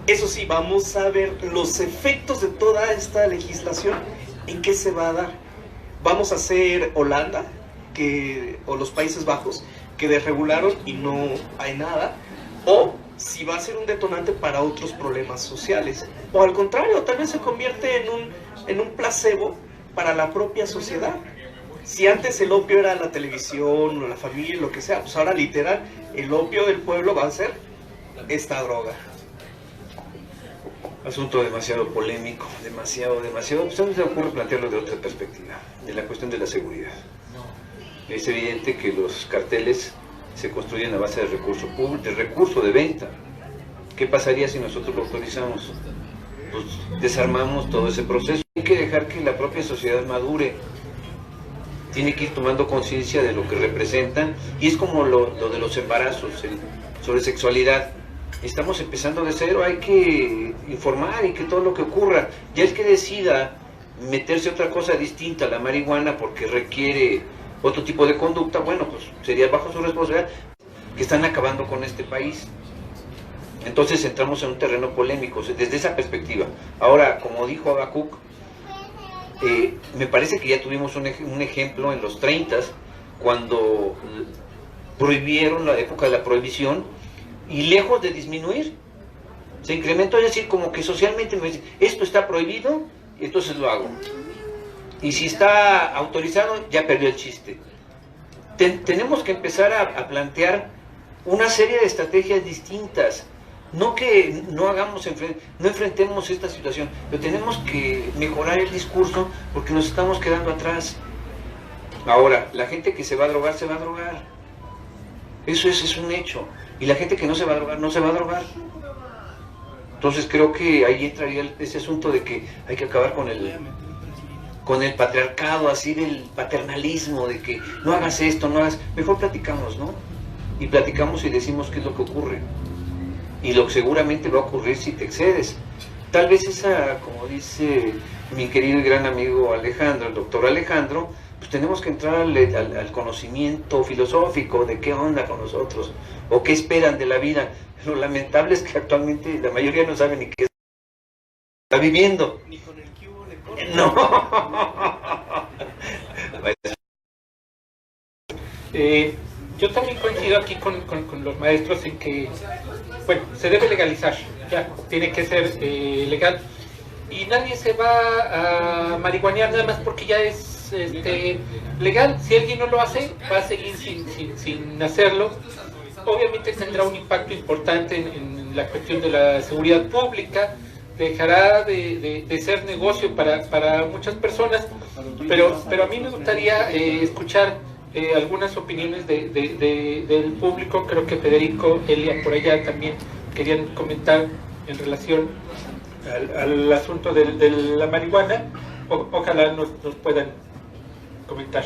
Eso sí, vamos a ver los efectos de toda esta legislación, en qué se va a dar. Vamos a hacer Holanda o los Países Bajos, que desregularon y no hay nada, o si va a ser un detonante para otros problemas sociales, o al contrario, tal vez se convierte en un placebo para la propia sociedad. Si antes el opio era la televisión o la familia, lo que sea, pues ahora literal el opio del pueblo va a ser esta droga. Asunto demasiado polémico, demasiado. Pues a mí se me ocurre plantearlo de otra perspectiva, de la cuestión de la seguridad. Es evidente que los carteles se construyen a base de recurso de venta. ¿Qué pasaría si nosotros lo autorizamos? Pues desarmamos todo ese proceso. Hay que dejar que la propia sociedad madure. Tiene que ir tomando conciencia de lo que representan, y es como lo de los embarazos, sobre sexualidad. Estamos empezando de cero, hay que informar y que todo lo que ocurra. Ya el que decida meterse otra cosa distinta a la marihuana porque requiere otro tipo de conducta, bueno, pues sería bajo su responsabilidad, que están acabando con este país. Entonces entramos en un terreno polémico desde esa perspectiva. Ahora, como dijo Habacuc, me parece que ya tuvimos un ejemplo en los 30s, cuando prohibieron la época de la prohibición, y lejos de disminuir, Se incrementó, es decir, como que socialmente me dicen, esto está prohibido, entonces lo hago. Y si está autorizado, ya perdió el chiste. Tenemos que empezar a plantear una serie de estrategias distintas. No que no enfrentemos esta situación, pero tenemos que mejorar el discurso porque nos estamos quedando atrás. Ahora, la gente que se va a drogar, se va a drogar. Eso es un hecho. Y la gente que no se va a drogar, no se va a drogar. Entonces creo que ahí entraría ese asunto de que hay que acabar con el patriarcado, así del paternalismo, de que no hagas esto, no hagas... Mejor platicamos, ¿no? Y platicamos y decimos qué es lo que ocurre. Y lo que seguramente va a ocurrir si te excedes. Tal vez esa, como dice mi querido y gran amigo Alejandro, el doctor Alejandro, pues tenemos que entrar al conocimiento filosófico de qué onda con nosotros, o qué esperan de la vida. Lo lamentable es que actualmente la mayoría no sabe ni qué está viviendo. Ni con el cubo le corre. No. Yo también coincido aquí con los maestros en que, bueno, se debe legalizar, ya, tiene que ser legal. Y nadie se va a marihuanear nada más porque ya es legal. Si alguien no lo hace, va a seguir sin hacerlo. Obviamente tendrá un impacto importante en la cuestión de la seguridad pública, dejará de ser negocio para muchas personas, pero a mí me gustaría escuchar algunas opiniones del público. Creo que Federico, Elia, por allá también querían comentar en relación al asunto de la marihuana. Ojalá nos puedan comentar.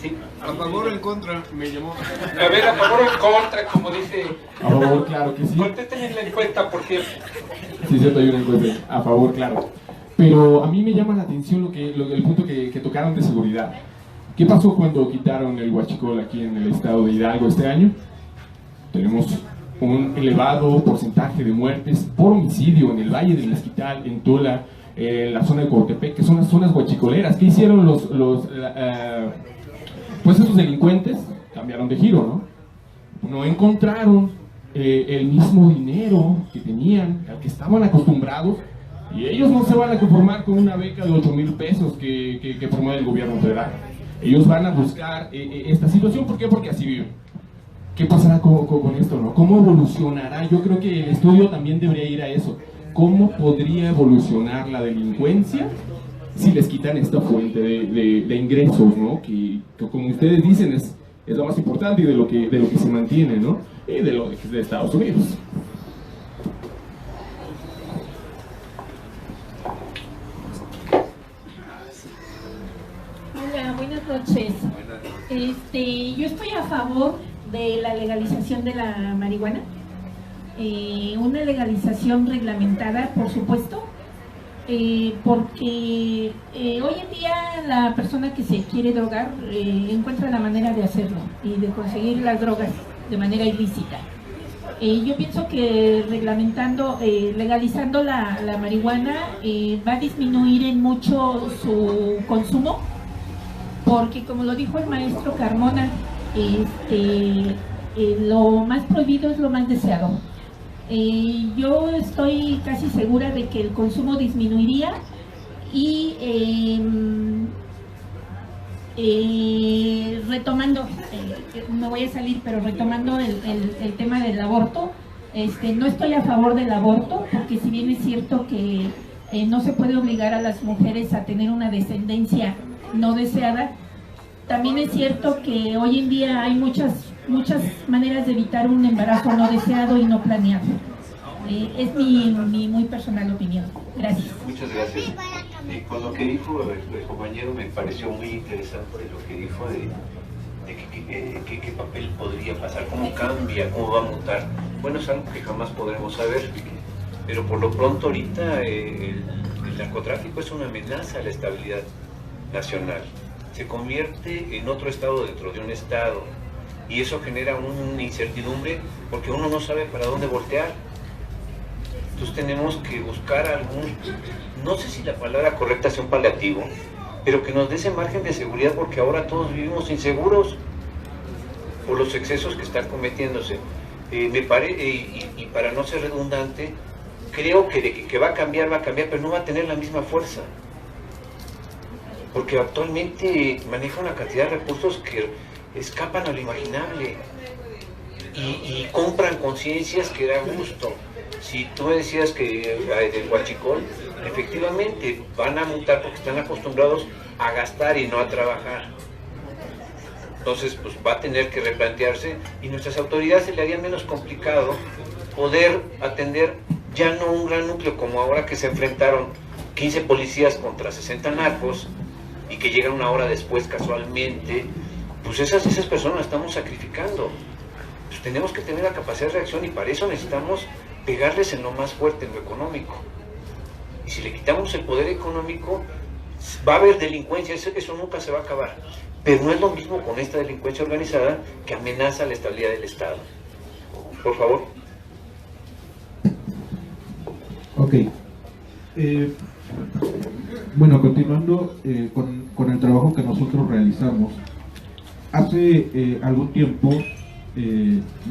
¿Sí? ¿A favor o en contra? Me llamó. A ver, a favor o en contra, como dice. A favor, claro que sí. Contesten en la encuesta, por cierto. Sí, cierto, hay una encuesta. A favor, claro. Pero a mí me llama la atención el punto que tocaron de seguridad. ¿Qué pasó cuando quitaron el huachicol aquí en el estado de Hidalgo este año? Tenemos un elevado porcentaje de muertes por homicidio en el Valle del Mezquital, en Tula, en la zona de Coatepec, que son las zonas huachicoleras. ¿Qué hicieron pues estos delincuentes? Cambiaron de giro, ¿no? No encontraron el mismo dinero que tenían, al que estaban acostumbrados, y ellos no se van a conformar con una beca de 8,000 pesos que promueve el gobierno federal. Ellos van a buscar esta situación. ¿Por qué? Porque así viven. ¿Qué pasará con esto, no? ¿Cómo evolucionará? Yo creo que el estudio también debería ir a eso. ¿Cómo podría evolucionar la delincuencia si les quitan esta fuente de ingresos, ¿no? Que como ustedes dicen es lo más importante y de lo que se mantiene, ¿no? De Estados Unidos. Hola, buenas noches. Yo estoy a favor de la legalización de la marihuana. Una legalización reglamentada, por supuesto, porque hoy en día la persona que se quiere drogar encuentra la manera de hacerlo y de conseguir las drogas de manera ilícita. Yo pienso que legalizando la marihuana va a disminuir en mucho su consumo, porque como lo dijo el maestro Carmona, lo más prohibido es lo más deseado. Yo estoy casi segura de que el consumo disminuiría y retomando, me voy a salir, pero retomando el tema del aborto, no estoy a favor del aborto, porque si bien es cierto que no se puede obligar a las mujeres a tener una descendencia no deseada, también es cierto que hoy en día hay muchas maneras de evitar un embarazo no deseado y no planeado. Es mi muy personal opinión. Gracias. Muchas gracias. Con lo que dijo el compañero me pareció muy interesante lo que dijo de qué papel podría pasar, cómo cambia, cómo va a mutar. Bueno, es algo que jamás podremos saber, pero por lo pronto ahorita el narcotráfico es una amenaza a la estabilidad nacional. Se convierte en otro estado dentro de un estado y eso genera una incertidumbre porque uno no sabe para dónde voltear. Entonces tenemos que buscar no sé si la palabra correcta sea un paliativo, pero que nos dé ese margen de seguridad, porque ahora todos vivimos inseguros por los excesos que están cometiéndose. Y para no ser redundante, creo que de que va a cambiar, pero no va a tener la misma fuerza. Porque actualmente maneja una cantidad de recursos que escapan a lo imaginable y compran conciencias que da gusto. Si tú decías que del huachicol, efectivamente van a multar porque están acostumbrados a gastar y no a trabajar. Entonces, pues va a tener que replantearse y nuestras autoridades se le haría menos complicado poder atender ya no un gran núcleo como ahora que se enfrentaron 15 policías contra 60 narcos y que llegan una hora después casualmente. Pues esas personas las estamos sacrificando. Pues tenemos que tener la capacidad de reacción y para eso necesitamos pegarles en lo más fuerte, en lo económico. Y si le quitamos el poder económico, va a haber delincuencia, eso nunca se va a acabar. Pero no es lo mismo con esta delincuencia organizada que amenaza la estabilidad del Estado. Por favor. Ok. Bueno, continuando con el trabajo que nosotros realizamos. Hace algún tiempo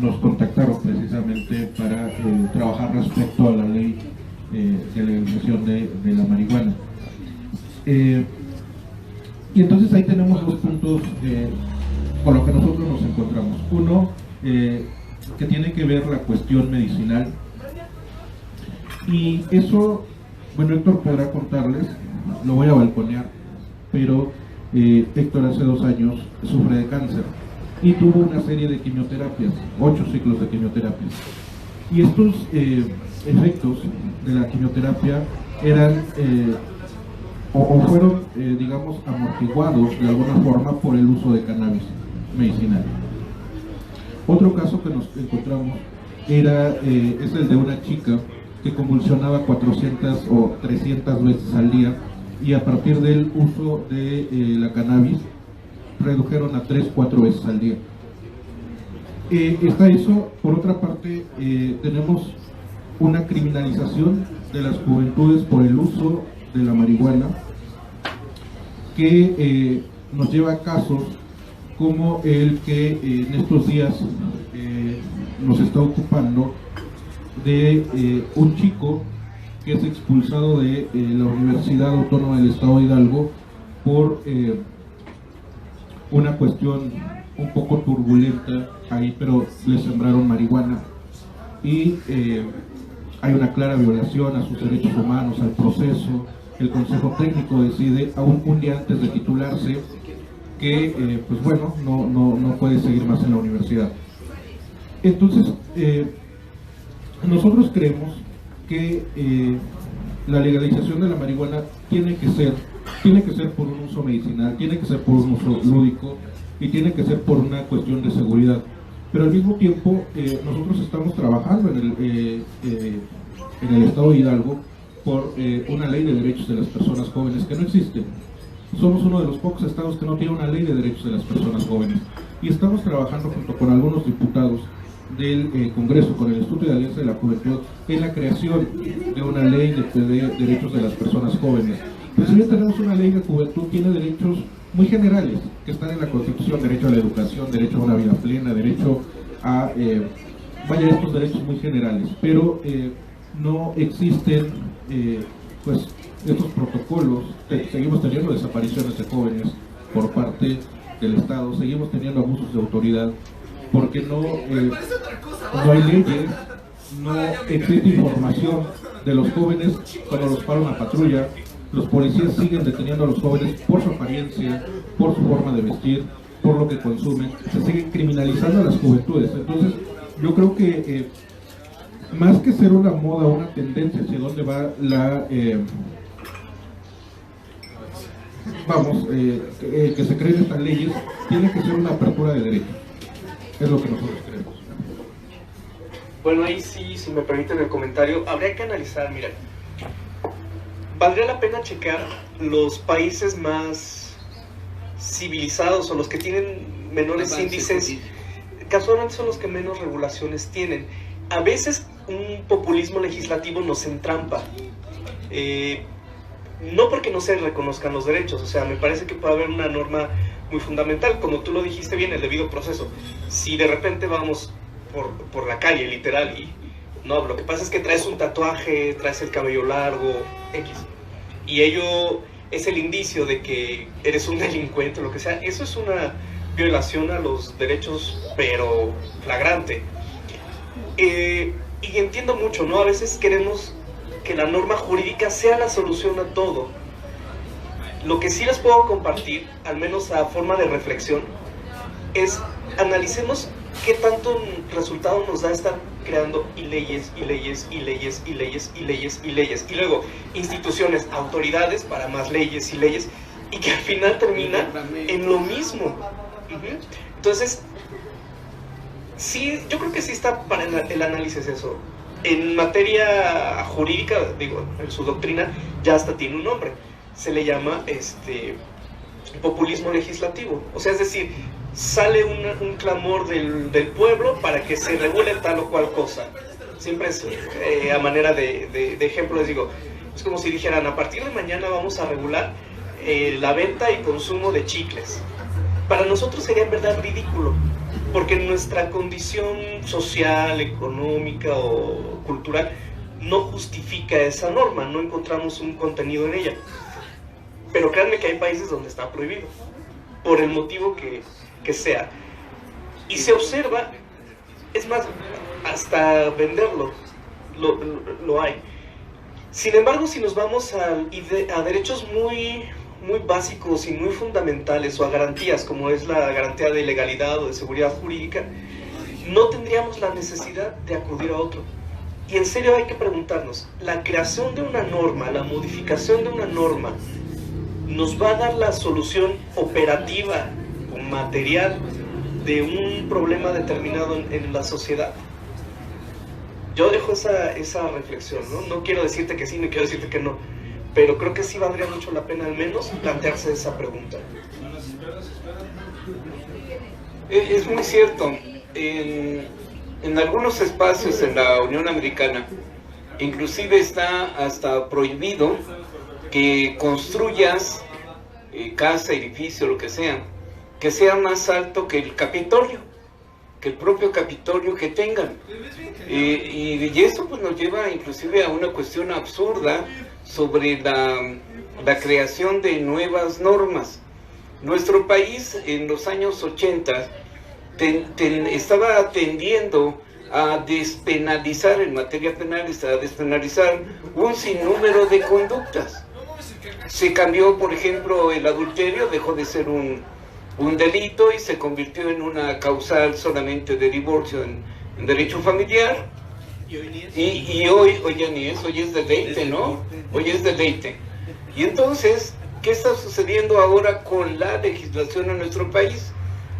nos contactaron precisamente para trabajar respecto a la ley de legalización de la marihuana. Y entonces ahí tenemos dos puntos con los que nosotros nos encontramos. Uno, que tiene que ver la cuestión medicinal. Y eso, bueno, Héctor podrá contarles, lo voy a balconear, pero Héctor hace 2 años sufre de cáncer y tuvo una serie de quimioterapias, 8 ciclos de quimioterapias. Y estos efectos de la quimioterapia eran o fueron, digamos, amortiguados de alguna forma por el uso de cannabis medicinal. Otro caso que nos encontramos es el de una chica que convulsionaba 400 o 300 veces al día y a partir del uso de la cannabis redujeron a 3-4 veces al día. Está eso. Por otra parte, tenemos una criminalización de las juventudes por el uso de la marihuana que nos lleva a casos como el que en estos días nos está ocupando de un chico que es expulsado de la Universidad Autónoma del Estado de Hidalgo por una cuestión un poco turbulenta ahí, pero le sembraron marihuana y hay una clara violación a sus derechos humanos, al proceso. El Consejo Técnico decide, aún un día antes de titularse, que pues bueno, no puede seguir más en la universidad. Entonces, nosotros creemos que la legalización de la marihuana tiene que ser por un uso medicinal, tiene que ser por un uso lúdico y tiene que ser por una cuestión de seguridad. Pero al mismo tiempo, nosotros estamos trabajando en el Estado de Hidalgo por una ley de derechos de las personas jóvenes que no existe. Somos uno de los pocos estados que no tiene una ley de derechos de las personas jóvenes. Y estamos trabajando junto con algunos diputados del Congreso, con el Instituto de Alianza de la Juventud, en la creación de una ley de derechos de las personas jóvenes. Pues si bien tenemos una ley de juventud, tiene derechos muy generales que están en la Constitución: derecho a la educación, derecho a una vida plena, derecho a estos derechos muy generales, pero no existen pues estos protocolos. Seguimos teniendo desapariciones de jóvenes por parte del Estado, seguimos teniendo abusos de autoridad porque no hay leyes, no existe información de los jóvenes cuando los para una patrulla. Los policías siguen deteniendo a los jóvenes por su apariencia, por su forma de vestir, por lo que consumen. Se sigue criminalizando a las juventudes. Entonces yo creo que más que ser una moda, una tendencia hacia dónde va que se creen estas leyes, tiene que ser una apertura de derechos. Es lo que nosotros creemos. Bueno, ahí sí, si me permiten el comentario, habría que analizar, mira, valdría la pena checar los países más civilizados o los que tienen menores índices, casualmente son los que menos regulaciones tienen. A veces un populismo legislativo nos entrampa, no porque no se reconozcan los derechos, o sea, me parece que puede haber una norma muy fundamental, como tú lo dijiste bien, el debido proceso. Si de repente vamos por la calle, literal, y No, lo que pasa es que traes un tatuaje, traes el cabello largo, X. Y ello es el indicio de que eres un delincuente o lo que sea. Eso es una violación a los derechos, pero flagrante. Y entiendo mucho, ¿no? A veces queremos que la norma jurídica sea la solución a todo. Lo que sí les puedo compartir, al menos a forma de reflexión, es analicemos qué tanto resultado nos da estar creando y leyes, y leyes, y leyes, y leyes, y leyes, y leyes. Y luego instituciones, autoridades para más leyes y leyes, y que al final termina en lo mismo. Entonces, sí, yo creo que sí está para el análisis eso. En materia jurídica, digo, en su doctrina, ya hasta tiene un nombre. Se le llama populismo legislativo. O sea, es decir, sale un clamor del pueblo para que se regule tal o cual cosa. Siempre es a manera de ejemplo, les digo, es como si dijeran, a partir de mañana vamos a regular la venta y consumo de chicles. Para nosotros sería en verdad ridículo, porque nuestra condición social, económica o cultural no justifica esa norma, no encontramos un contenido en ella. Pero créanme que hay países donde está prohibido, por el motivo que sea. Y se observa, es más, hasta venderlo, lo hay. Sin embargo, si nos vamos a derechos muy básicos y muy fundamentales, o a garantías, como es la garantía de legalidad o de seguridad jurídica, no tendríamos la necesidad de acudir a otro. Y en serio hay que preguntarnos, ¿la creación de una norma, la modificación de una norma, nos va a dar la solución operativa o material de un problema determinado en la sociedad? Yo dejo esa reflexión, ¿no? No quiero decirte que sí, no quiero decirte que no, pero creo que sí valdría mucho la pena al menos plantearse esa pregunta. Es muy cierto. En algunos espacios en la Unión Americana, inclusive está hasta prohibido que construyas casa, edificio, lo que sea más alto que el Capitolio, que el propio Capitolio que tengan. Y eso pues nos lleva inclusive a una cuestión absurda sobre la creación de nuevas normas. Nuestro país en los años 80 estaba tendiendo a despenalizar, en materia penal, a despenalizar un sinnúmero de conductas. Se cambió, por ejemplo, el adulterio, dejó de ser un delito y se convirtió en una causal solamente de divorcio en derecho familiar. Y hoy ya ni es, hoy es deleite, ¿no? Hoy es deleite. Y entonces, ¿qué está sucediendo ahora con la legislación en nuestro país?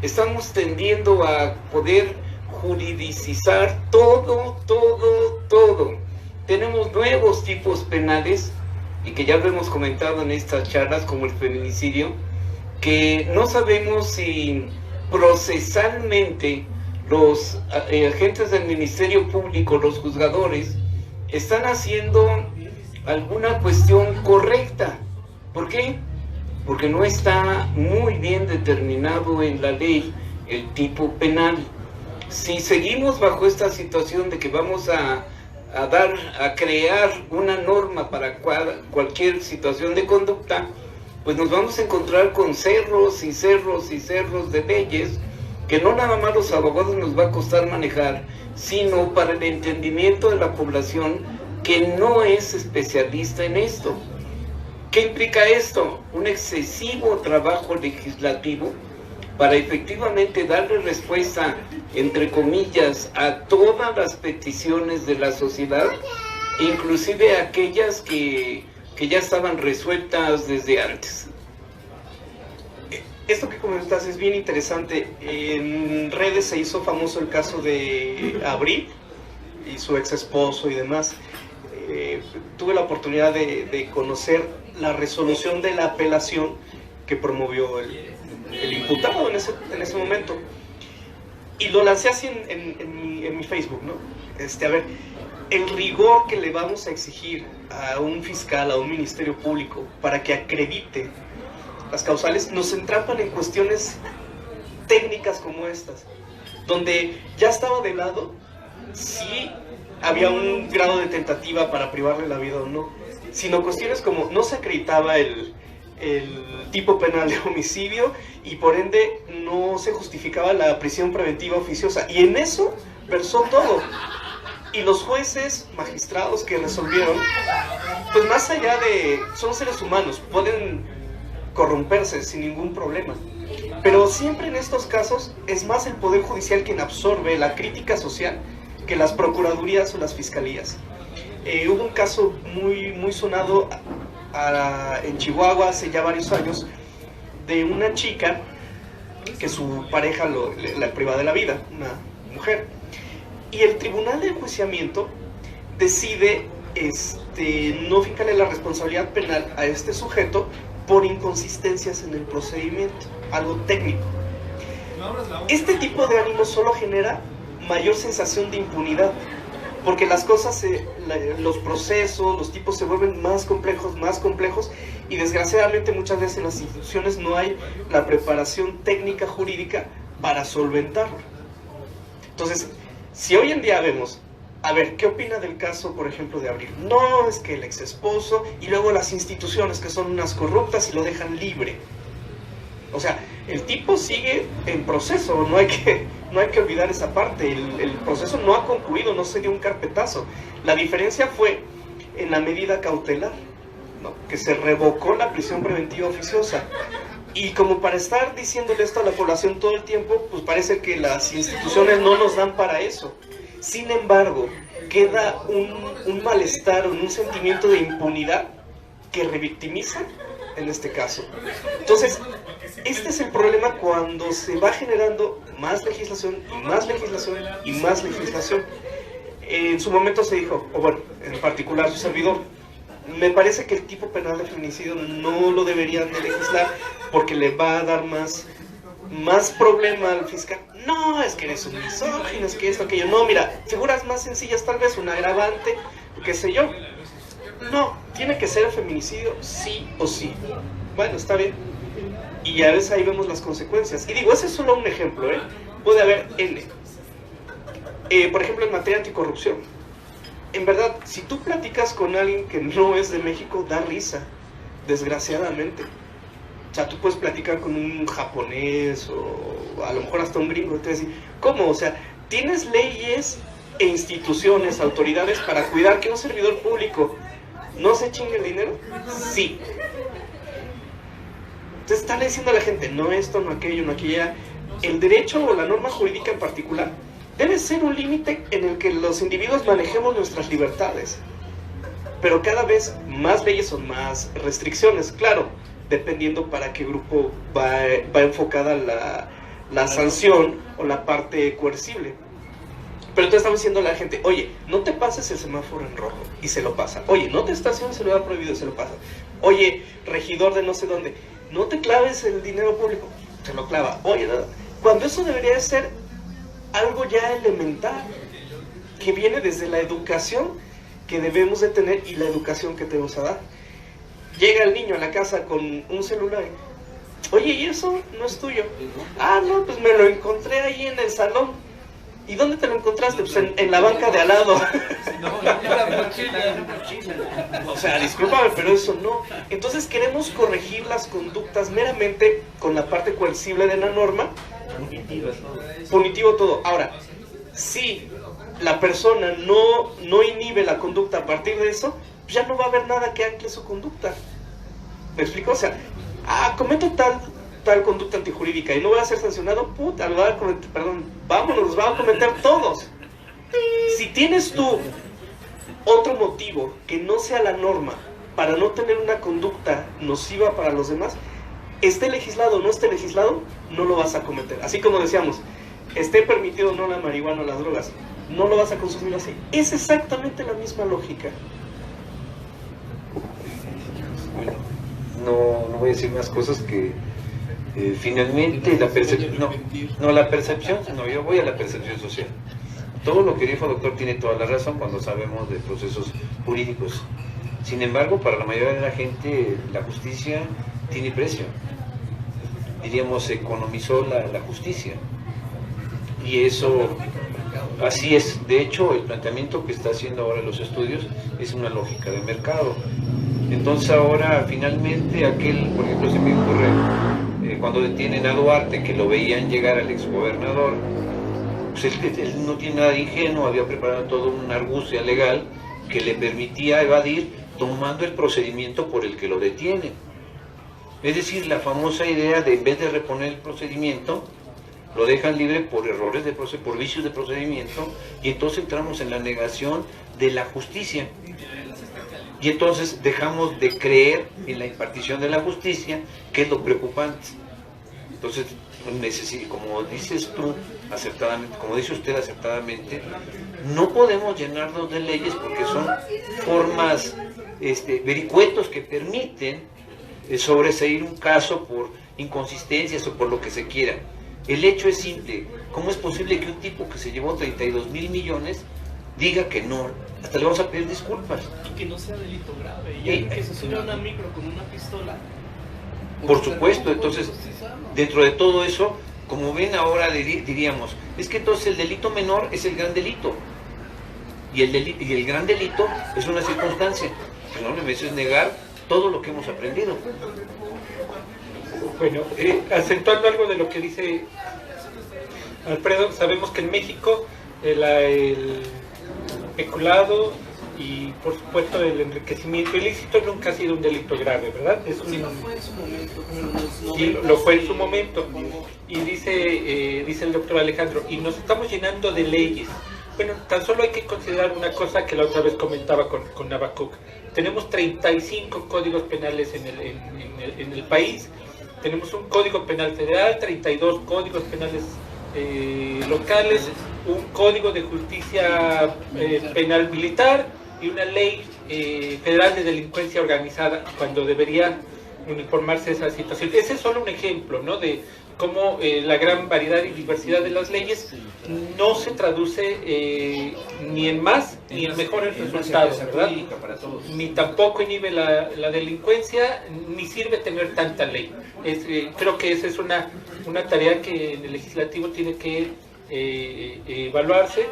Estamos tendiendo a poder juridicizar todo. Tenemos nuevos tipos penales, y que ya lo hemos comentado en estas charlas, como el feminicidio, que no sabemos si procesalmente los agentes del Ministerio Público, los juzgadores, están haciendo alguna cuestión correcta. ¿Por qué? Porque no está muy bien determinado en la ley el tipo penal. Si seguimos bajo esta situación de que vamos a crear una norma para cualquier situación de conducta, pues nos vamos a encontrar con cerros y cerros y cerros de leyes que no nada más los abogados nos va a costar manejar, sino para el entendimiento de la población que no es especialista en esto. ¿Qué implica esto? Un excesivo trabajo legislativo para efectivamente darle respuesta, entre comillas, a todas las peticiones de la sociedad, inclusive aquellas que ya estaban resueltas desde antes. Esto que comentas es bien interesante. En redes se hizo famoso el caso de Abril y su ex esposo y demás. Tuve la oportunidad de conocer la resolución de la apelación que promovió el imputado en ese momento, y lo lancé así en mi Facebook, ¿no? A ver, el rigor que le vamos a exigir a un fiscal, a un ministerio público para que acredite las causales, nos entrampan en cuestiones técnicas como estas, donde ya estaba de lado si había un grado de tentativa para privarle la vida o no, sino cuestiones como no se acreditaba el tipo penal de homicidio y por ende no se justificaba la prisión preventiva oficiosa, y en eso versó todo. Y los jueces, magistrados que resolvieron, pues más allá de, son seres humanos, pueden corromperse sin ningún problema, pero siempre en estos casos es más el Poder Judicial quien absorbe la crítica social que las procuradurías o las fiscalías. Hubo un caso muy sonado en Chihuahua hace ya varios años de una chica que su pareja la priva de la vida, una mujer, y el tribunal de enjuiciamiento decide no fijarle la responsabilidad penal a este sujeto por inconsistencias en el procedimiento, algo técnico. Este tipo de ánimo solo genera mayor sensación de impunidad, porque las cosas, los procesos, los tipos se vuelven más complejos, y desgraciadamente muchas veces en las instituciones no hay la preparación técnica jurídica para solventarlo. Entonces, si hoy en día vemos, a ver, ¿qué opina del caso, por ejemplo, de Abril? No, es que el ex esposo y luego las instituciones que son unas corruptas y lo dejan libre. O sea, el tipo sigue en proceso, no hay que olvidar esa parte. El proceso no ha concluido, no se dio un carpetazo. La diferencia fue en la medida cautelar, ¿no? Que se revocó la prisión preventiva oficiosa. Y como para estar diciéndole esto a la población todo el tiempo, pues parece que las instituciones no nos dan para eso. Sin embargo, queda un malestar, un sentimiento de impunidad que revictimiza en este caso. Entonces, este es el problema cuando se va generando más legislación y más legislación y más legislación. En su momento se dijo, o bueno, en particular su servidor, me parece que el tipo penal de feminicidio no lo deberían de legislar porque le va a dar más problema al fiscal. No, es que eres un misógino, es que esto, aquello. No, mira, figuras más sencillas, tal vez un agravante, qué sé yo. No, tiene que ser el feminicidio sí o sí. Bueno, está bien. Y a veces ahí vemos las consecuencias. Y digo, ese es solo un ejemplo, ¿eh? Puede haber N. Por ejemplo, en materia anticorrupción. En verdad, si tú platicas con alguien que no es de México, da risa, desgraciadamente. O sea, tú puedes platicar con un japonés o a lo mejor hasta un gringo y te decir, ¿cómo? O sea, ¿tienes leyes e instituciones, autoridades para cuidar que un servidor público no se chingue el dinero? Sí. Entonces están diciendo a la gente, no esto, no aquello, no aquella. El derecho o la norma jurídica en particular debe ser un límite en el que los individuos manejemos nuestras libertades. Pero cada vez más leyes son más restricciones, claro, dependiendo para qué grupo va enfocada la sanción o la parte coercible. Pero entonces estamos diciendo a la gente, oye, no te pases el semáforo en rojo, y se lo pasa. Oye, no te estaciones, se lo ha prohibido, se lo pasa. Oye, regidor de no sé dónde, no te claves el dinero público, se lo clava. Oye, cuando eso debería ser algo ya elemental, que viene desde la educación que debemos de tener y la educación que tenemos que dar. Llega el niño a la casa con un celular, oye, ¿y eso no es tuyo? Ah, no, pues me lo encontré ahí en el salón. ¿Y dónde te lo encontraste? Pues en la banca de al lado. O sea, discúlpame, pero eso no. Entonces queremos corregir las conductas meramente con la parte coercible de la norma. Punitivo todo. Ahora, si la persona no inhibe la conducta a partir de eso, ya no va a haber nada que ancle su conducta. ¿Me explico? O sea, cometo tal conducta antijurídica y no voy a ser sancionado, puta, lo va a cometer, perdón, vámonos, los van a cometer todos. Si tienes tú otro motivo que no sea la norma para no tener una conducta nociva para los demás, esté legislado o no esté legislado, no lo vas a cometer. Así como decíamos, esté permitido o no la marihuana o las drogas, no lo vas a consumir así. Es exactamente la misma lógica. Bueno, no voy a decir más cosas que finalmente la percepción, yo voy a la percepción social. Todo lo que dijo el doctor tiene toda la razón cuando sabemos de procesos jurídicos. Sin embargo, para la mayoría de la gente, la justicia tiene precio. Diríamos, se economizó la justicia. Y eso así es. De hecho, el planteamiento que está haciendo ahora los estudios es una lógica de mercado. Entonces ahora finalmente por ejemplo, se me ocurre cuando detienen a Duarte, que lo veían llegar al exgobernador, pues él no tiene nada de ingenuo, había preparado toda una argucia legal que le permitía evadir tomando el procedimiento por el que lo detienen. Es decir, la famosa idea de en vez de reponer el procedimiento, lo dejan libre por errores por vicios de procedimiento, y entonces entramos en la negación de la justicia. Y entonces dejamos de creer en la impartición de la justicia, que es lo preocupante. Entonces, como dices tú acertadamente, como dice usted acertadamente, no podemos llenarnos de leyes porque son formas, vericuetos que permiten sobreseír un caso por inconsistencias o por lo que se quiera. El hecho es simple. ¿Cómo es posible que un tipo que se llevó 32,000 millones diga que no? Hasta le vamos a pedir disculpas. Y que no sea delito grave. Y que se sube a una micro con una pistola. Por supuesto. Entonces, dentro de todo eso, como ven ahora diríamos, es que entonces el delito menor es el gran delito. Y el gran delito es una circunstancia. Perdóneme, eso es negar todo lo que hemos aprendido. Bueno, acentuando algo de lo que dice Alfredo, sabemos que en México el peculado y por supuesto el enriquecimiento ilícito nunca ha sido un delito grave, ¿verdad? Sí, lo fue en su momento. Sí, lo fue en su momento. Y dice el doctor Alejandro, y nos estamos llenando de leyes. Bueno, tan solo hay que considerar una cosa que la otra vez comentaba con Habacuc. Tenemos 35 códigos penales en el país. Tenemos un código penal federal, 32 códigos penales locales, un código de justicia penal militar y una ley federal de delincuencia organizada, cuando debería uniformarse esa situación. Ese es solo un ejemplo, ¿no?, de cómo la gran variedad y diversidad de las leyes no se traduce ni en más ni en mejores resultados, ¿verdad? Ni tampoco inhibe la delincuencia, ni sirve tener tanta ley. Creo que esa es una tarea que en el legislativo tiene que evaluarse.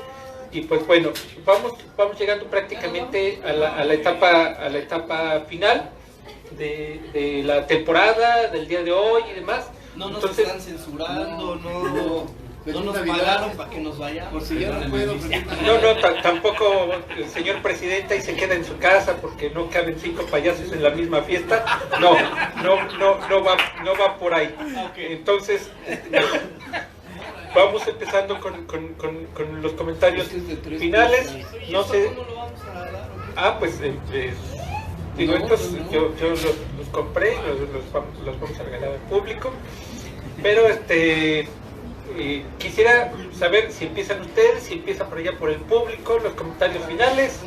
Y pues bueno, vamos llegando prácticamente a la etapa final de la temporada, del día de hoy y demás. No nos están censurando, no nos pagaron para que nos vayamos. Por si yo no puedo. Tampoco el señor presidente y se queda en su casa porque no caben 5 payasos en la misma fiesta. No va por ahí. Okay. Entonces, vamos empezando con los comentarios finales. No sé. Pues digo, estos yo los compré, los vamos a regalar al público, pero quisiera saber si empiezan ustedes, si empieza por allá por el público, los comentarios finales,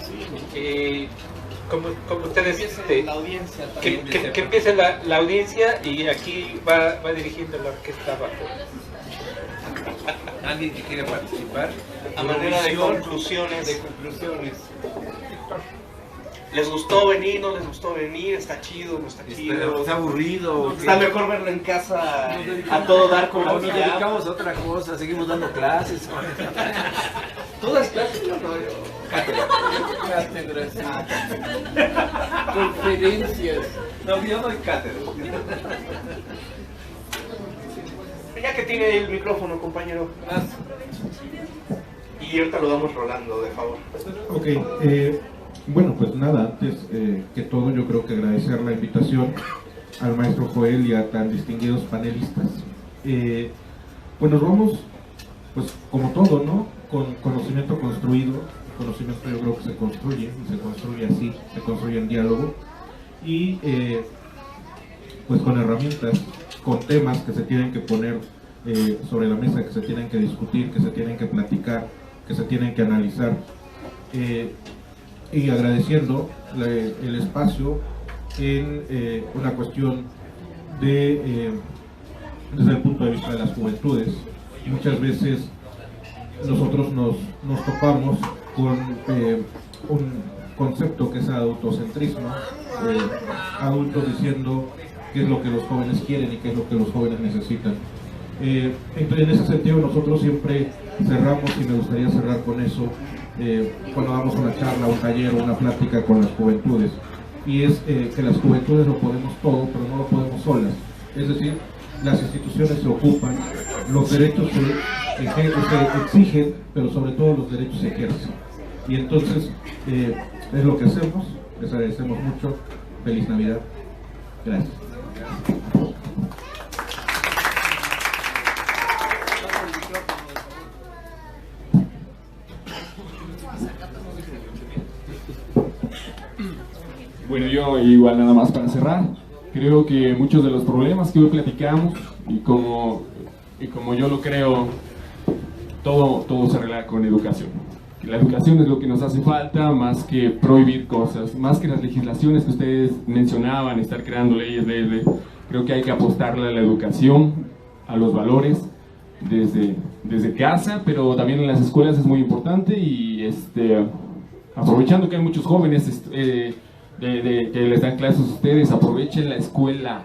como ustedes, la audiencia que empiece la audiencia, y aquí va dirigiendo la orquesta abajo. ¿Alguien que quiere participar? A manera de conclusiones. ¿Les gustó venir? ¿No les gustó venir? ¿Está chido? ¿No está chido? ¿Está aburrido? ¿Está mejor verlo en casa a todo dar como nos dedicamos a otra cosa? Seguimos dando clases. ¿Todas clases? Cátedras. Conferencias. No, yo doy cátedras. Ya que tiene el micrófono, compañero. Y ahorita lo damos rolando, de favor. Ok, bueno, pues nada, antes que todo yo creo que agradecer la invitación al maestro Joel y a tan distinguidos panelistas. Pues nos vamos, pues como todo, ¿no?, con conocimiento construido. Conocimiento yo creo que se construye, y se construye así, se construye en diálogo, y pues con herramientas, con temas que se tienen que poner sobre la mesa, que se tienen que discutir, que se tienen que platicar, que se tienen que analizar. Y agradeciendo el espacio en una cuestión desde el punto de vista de las juventudes. Muchas veces nosotros nos topamos con un concepto que es autocentrismo, adultos diciendo qué es lo que los jóvenes quieren y qué es lo que los jóvenes necesitan. En ese sentido nosotros siempre cerramos, y me gustaría cerrar con eso, cuando damos una charla, un taller o una plática con las juventudes, y es que las juventudes lo podemos todo, pero no lo podemos solas. Es decir, las instituciones se ocupan, los derechos se exigen, pero sobre todo los derechos se ejercen. Y entonces es lo que hacemos. Les agradecemos mucho. Feliz Navidad. Gracias. Bueno, yo igual nada más para cerrar, creo que muchos de los problemas que hoy platicamos y como yo lo creo, todo se arregla con educación. La educación es lo que nos hace falta, más que prohibir cosas, más que las legislaciones que ustedes mencionaban, estar creando leyes, creo que hay que apostarle a la educación, a los valores, desde casa, pero también en las escuelas es muy importante. Y aprovechando que hay muchos jóvenes que les dan clases a ustedes, aprovechen la escuela,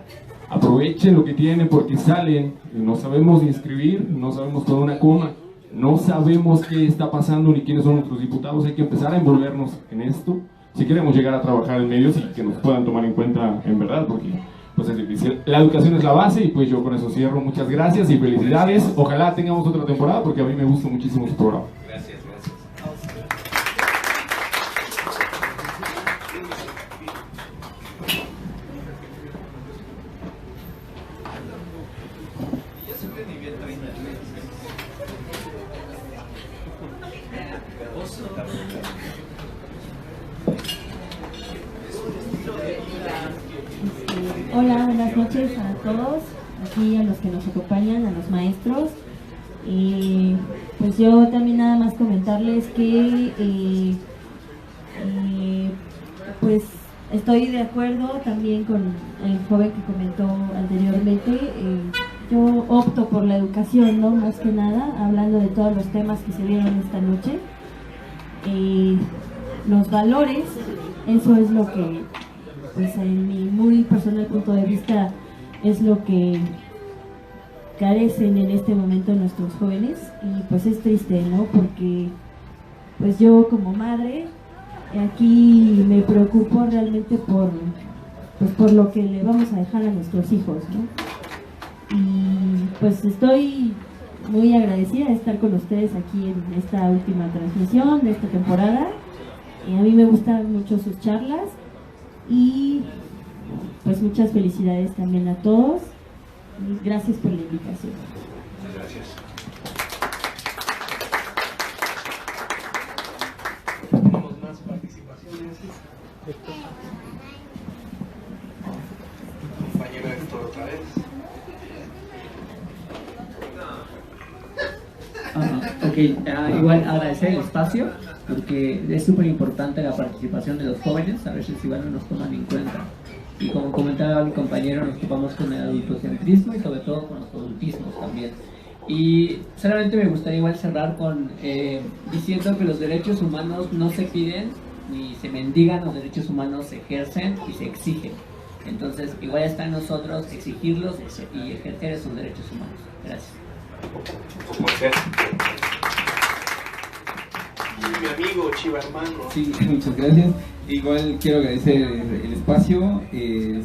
aprovechen lo que tienen, porque salen, no sabemos inscribir, no sabemos poner una coma, no sabemos qué está pasando ni quiénes son nuestros diputados. Hay que empezar a envolvernos en esto si queremos llegar a trabajar en medios y que nos puedan tomar en cuenta en verdad, porque pues es difícil. La educación es la base, y pues yo con eso cierro. Muchas gracias y felicidades. Ojalá tengamos otra temporada, porque a mí me gusta muchísimo su programa. Gracias, gracias. Hola, buenas noches a todos, aquí a los que nos acompañan, a los maestros. Pues yo también nada más comentarles que pues estoy de acuerdo también con el joven que comentó anteriormente. Yo opto por la educación, ¿no? Más que nada, hablando de todos los temas que se vieron esta noche. Los valores, eso es lo que, pues en mi muy personal punto de vista, es lo que carecen en este momento nuestros jóvenes. Y pues es triste, ¿no? Porque pues yo como madre aquí me preocupo realmente por lo que le vamos a dejar a nuestros hijos, ¿no? Y pues estoy muy agradecida de estar con ustedes aquí en esta última transmisión de esta temporada. A mí me gustan mucho sus charlas y pues muchas felicidades también a todos y gracias por la invitación. Gracias. Tenemos más participaciones. Compañero Héctor otra vez. Igual agradecer el espacio, porque es súper importante la participación de los jóvenes. A veces igual no nos toman en cuenta, y como comentaba mi compañero, nos topamos con el adultocentrismo y sobre todo con los adultismos también. Y solamente me gustaría igual cerrar con diciendo que los derechos humanos no se piden ni se mendigan, los derechos humanos se ejercen y se exigen. Entonces igual está en nosotros exigirlos y ejercer esos derechos humanos. Gracias. Mi amigo Chiva Hermano. Sí, muchas gracias. Igual quiero agradecer el espacio.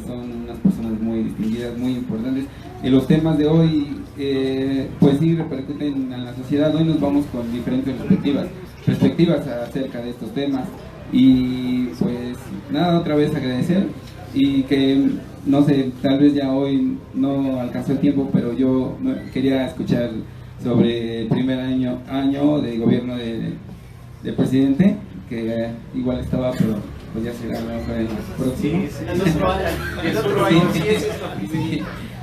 Son unas personas muy distinguidas, muy importantes. Los temas de hoy pues sí repercuten en la sociedad. Hoy nos vamos con diferentes perspectivas acerca de estos temas. Y pues nada, otra vez agradecer, y que no sé, tal vez ya hoy no alcanzó el tiempo, pero yo quería escuchar sobre el primer año de gobierno del presidente, que igual estaba, pero pues ya será mejor en el próximo. Sí, el otro año, sí, sí.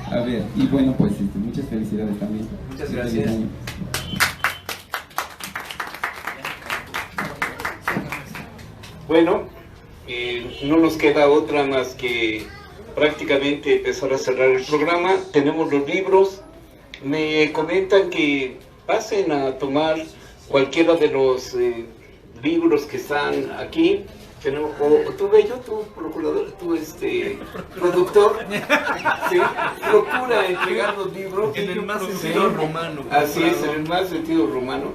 A ver, y bueno, pues muchas felicidades también. Muchas gracias. Bueno, no nos queda otra más que prácticamente empezar a cerrar el programa. Tenemos los libros. Me comentan que pasen a tomar cualquiera de los libros que están aquí. tenemos, o tú Bello, tú procurador, tú productor, ¿sí? Procura entregar los libros en el más sentido romano. Así es, en el más sentido romano,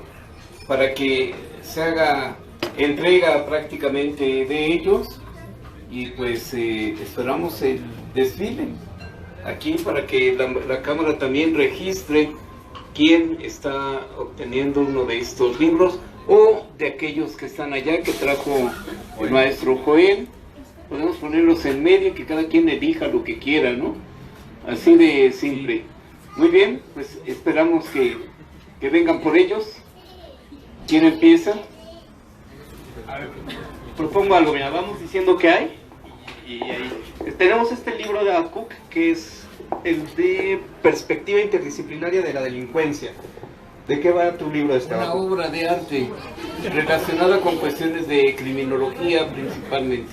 para que se haga entrega prácticamente de ellos, y pues esperamos el desfile aquí para que la Cámara también registre quién está obteniendo uno de estos libros, o de aquellos que están allá que trajo el maestro Joel. Podemos ponerlos en medio y que cada quien elija lo que quiera, ¿no? Así de simple. Muy bien, pues esperamos que vengan por ellos. ¿Quién empieza? A ver, propongo algo, mira, vamos diciendo que hay. Y ahí tenemos este libro de Habacuc, que es el de perspectiva interdisciplinaria de la delincuencia. ¿De qué va tu libro de esta? Una obra de arte relacionada con cuestiones de criminología principalmente.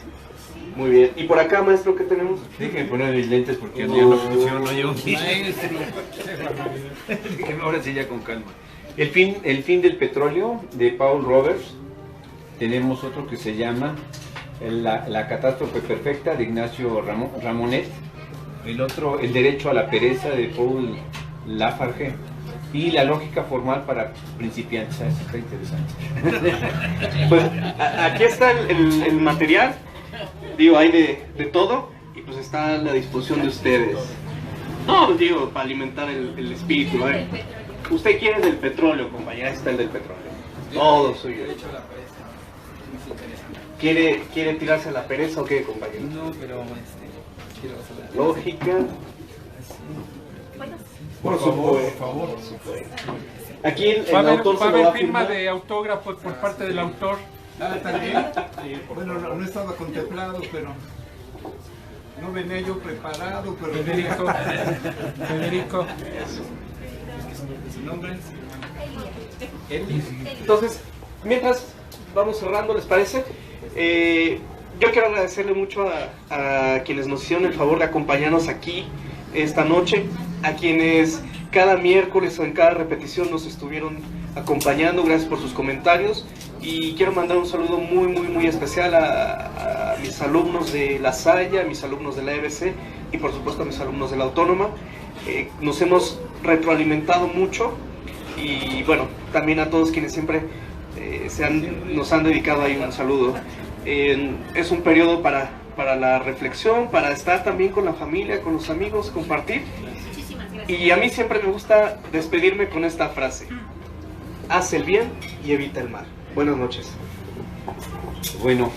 Muy bien. ¿Y por acá, maestro, qué tenemos? Déjenme poner mis lentes porque el día no funciona, no llevo mis ahora sí, ya con calma. El fin del petróleo, de Paul Roberts. Tenemos otro que se llama La catástrofe perfecta, de Ignacio Ramonet. El otro, El derecho a la pereza, de Paul Lafargue. Y La lógica formal para principiantes. Eso está interesante. Pues aquí está el material. Digo, hay de todo. Y pues está a la disposición de ustedes. No, digo, para alimentar el espíritu. A ver. Usted quiere del petróleo, compañera. Ahí está el del petróleo. Todo suyo. ¿Quiere tirarse a la pereza o qué, compañero? No, pero quiero saber. Lógica. Por favor. Aquí el Va a autor se lo va haber a firma firmar. de autógrafos por parte del autor. ¿También? Bueno, no estaba contemplado, pero no venía yo preparado, pero... Federico. ¿Su nombre? Entonces, mientras vamos cerrando, ¿les parece? Yo quiero agradecerle mucho a quienes nos hicieron el favor de acompañarnos aquí esta noche, a quienes cada miércoles o en cada repetición nos estuvieron acompañando. Gracias por sus comentarios, y quiero mandar un saludo muy especial a mis alumnos de La Salle, a mis alumnos de la EBC y por supuesto a mis alumnos de la Autónoma. Nos hemos retroalimentado mucho, y bueno, también a todos quienes siempre nos han dedicado ahí un saludo. Es un periodo para la reflexión, para estar también con la familia, con los amigos, compartir. Y a mí siempre me gusta despedirme con esta frase: haz el bien y evita el mal. Buenas noches. Bueno,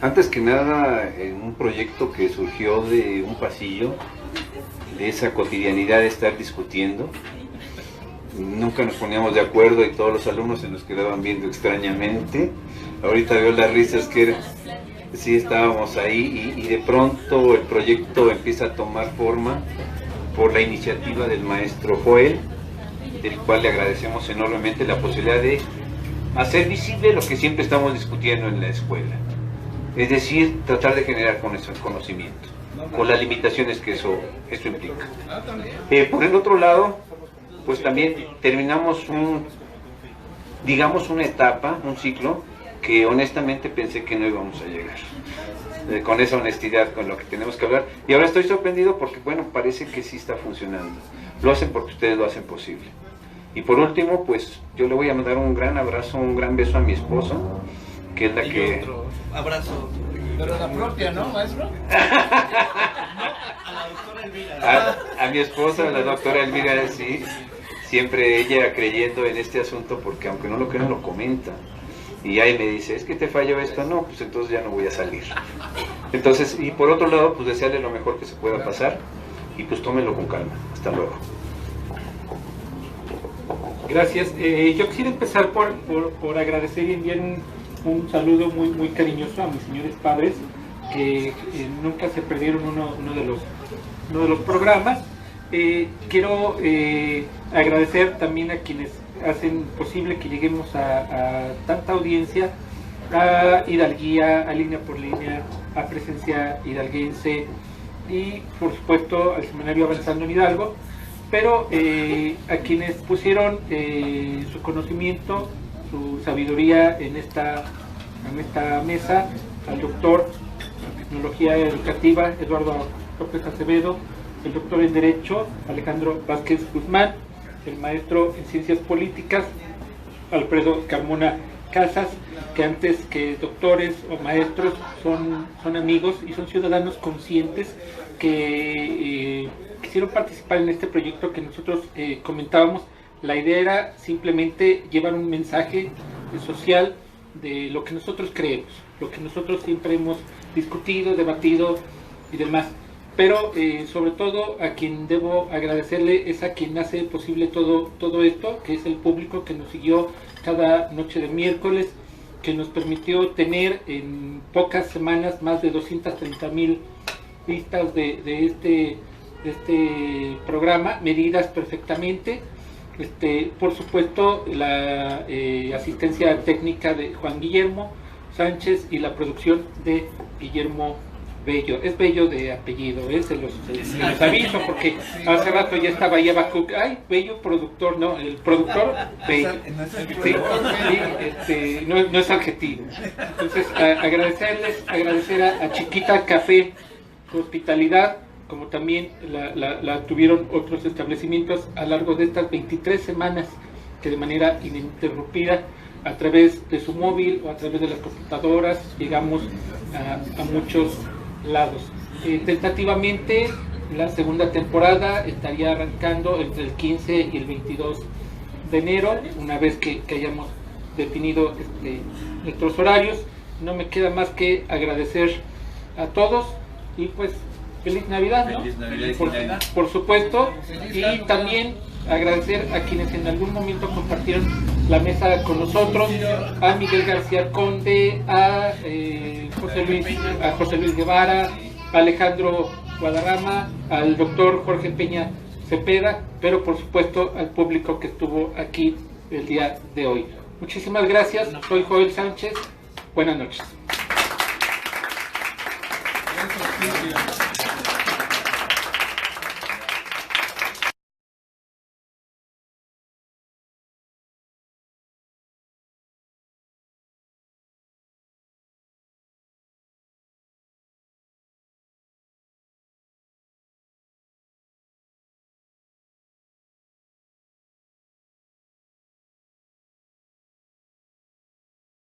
antes que nada, en un proyecto que surgió de un pasillo, de esa cotidianidad de estar discutiendo, nunca nos poníamos de acuerdo y todos los alumnos se nos quedaban viendo extrañamente. Ahorita veo las risas que sí estábamos ahí, y de pronto el proyecto empieza a tomar forma por la iniciativa del maestro Joel, del cual le agradecemos enormemente la posibilidad de hacer visible lo que siempre estamos discutiendo en la escuela, es decir, tratar de generar con eso el conocimiento, con las limitaciones que eso implica. Por el otro lado, pues también terminamos una etapa, un ciclo, que honestamente pensé que no íbamos a llegar, con esa honestidad con lo que tenemos que hablar, y ahora estoy sorprendido porque, bueno, parece que sí está funcionando. Lo hacen porque ustedes lo hacen posible. Y por último, pues yo le voy a mandar un gran abrazo, un gran beso a mi esposa, que es la que... Otro abrazo. Pero la propia, ¿no, maestro? A la doctora Elvira. A mi esposa, la doctora Elvira, sí, siempre ella creyendo en este asunto, porque aunque no lo crean, lo comenta. Y ahí me dice, es que te falló esto, no, pues entonces ya no voy a salir. Entonces, y por otro lado, pues desearle lo mejor que se pueda pasar, y pues tómenlo con calma. Hasta luego. Gracias. Yo quisiera empezar por agradecer y enviar un saludo muy cariñoso a mis señores padres, que nunca se perdieron uno de los programas. Quiero agradecer también a quienes hacen posible que lleguemos a tanta audiencia, a Hidalguía, a Línea por Línea, a Presencia Hidalguense y por supuesto al Semanario Avanzando en Hidalgo, pero a quienes pusieron su conocimiento, su sabiduría en esta en esta mesa al doctor en Tecnología Educativa Eduardo López Acevedo, el doctor en Derecho Alejandro Vázquez Guzmán, el maestro en Ciencias Políticas Alfredo Carmona Casas, que antes que doctores o maestros son amigos y son ciudadanos conscientes que quisieron participar en este proyecto que nosotros comentábamos. La idea era simplemente llevar un mensaje social de lo que nosotros creemos, lo que nosotros siempre hemos discutido, debatido y demás. Pero sobre todo a quien debo agradecerle es a quien hace posible todo esto, que es el público que nos siguió cada noche de miércoles, que nos permitió tener en pocas semanas más de 230,000 vistas de este programa, medidas perfectamente. Por supuesto, la asistencia técnica de Juan Guillermo Sánchez y la producción de Guillermo Bello. Es Bello de apellido, se los aviso, porque hace rato ya estaba ahí Abacuc, ay, Bello productor, no, el productor Bello. Sí, no es adjetivo. Entonces, agradecer a Chiquita Café su hospitalidad, como también la tuvieron otros establecimientos a lo largo de estas 23 semanas que de manera ininterrumpida, a través de su móvil o a través de las computadoras, llegamos a muchos lados. Tentativamente la segunda temporada estaría arrancando entre el 15 y el 22 de enero, una vez que hayamos definido nuestros horarios. No me queda más que agradecer a todos y pues feliz Navidad, ¿no? Feliz Navidad, por supuesto, y también agradecer a quienes en algún momento compartieron la mesa con nosotros, a Miguel García Conde, a José Luis Guevara, a Alejandro Guadarrama, al doctor Jorge Peña Cepeda, pero por supuesto al público que estuvo aquí el día de hoy. Muchísimas gracias, soy Joel Sánchez, buenas noches.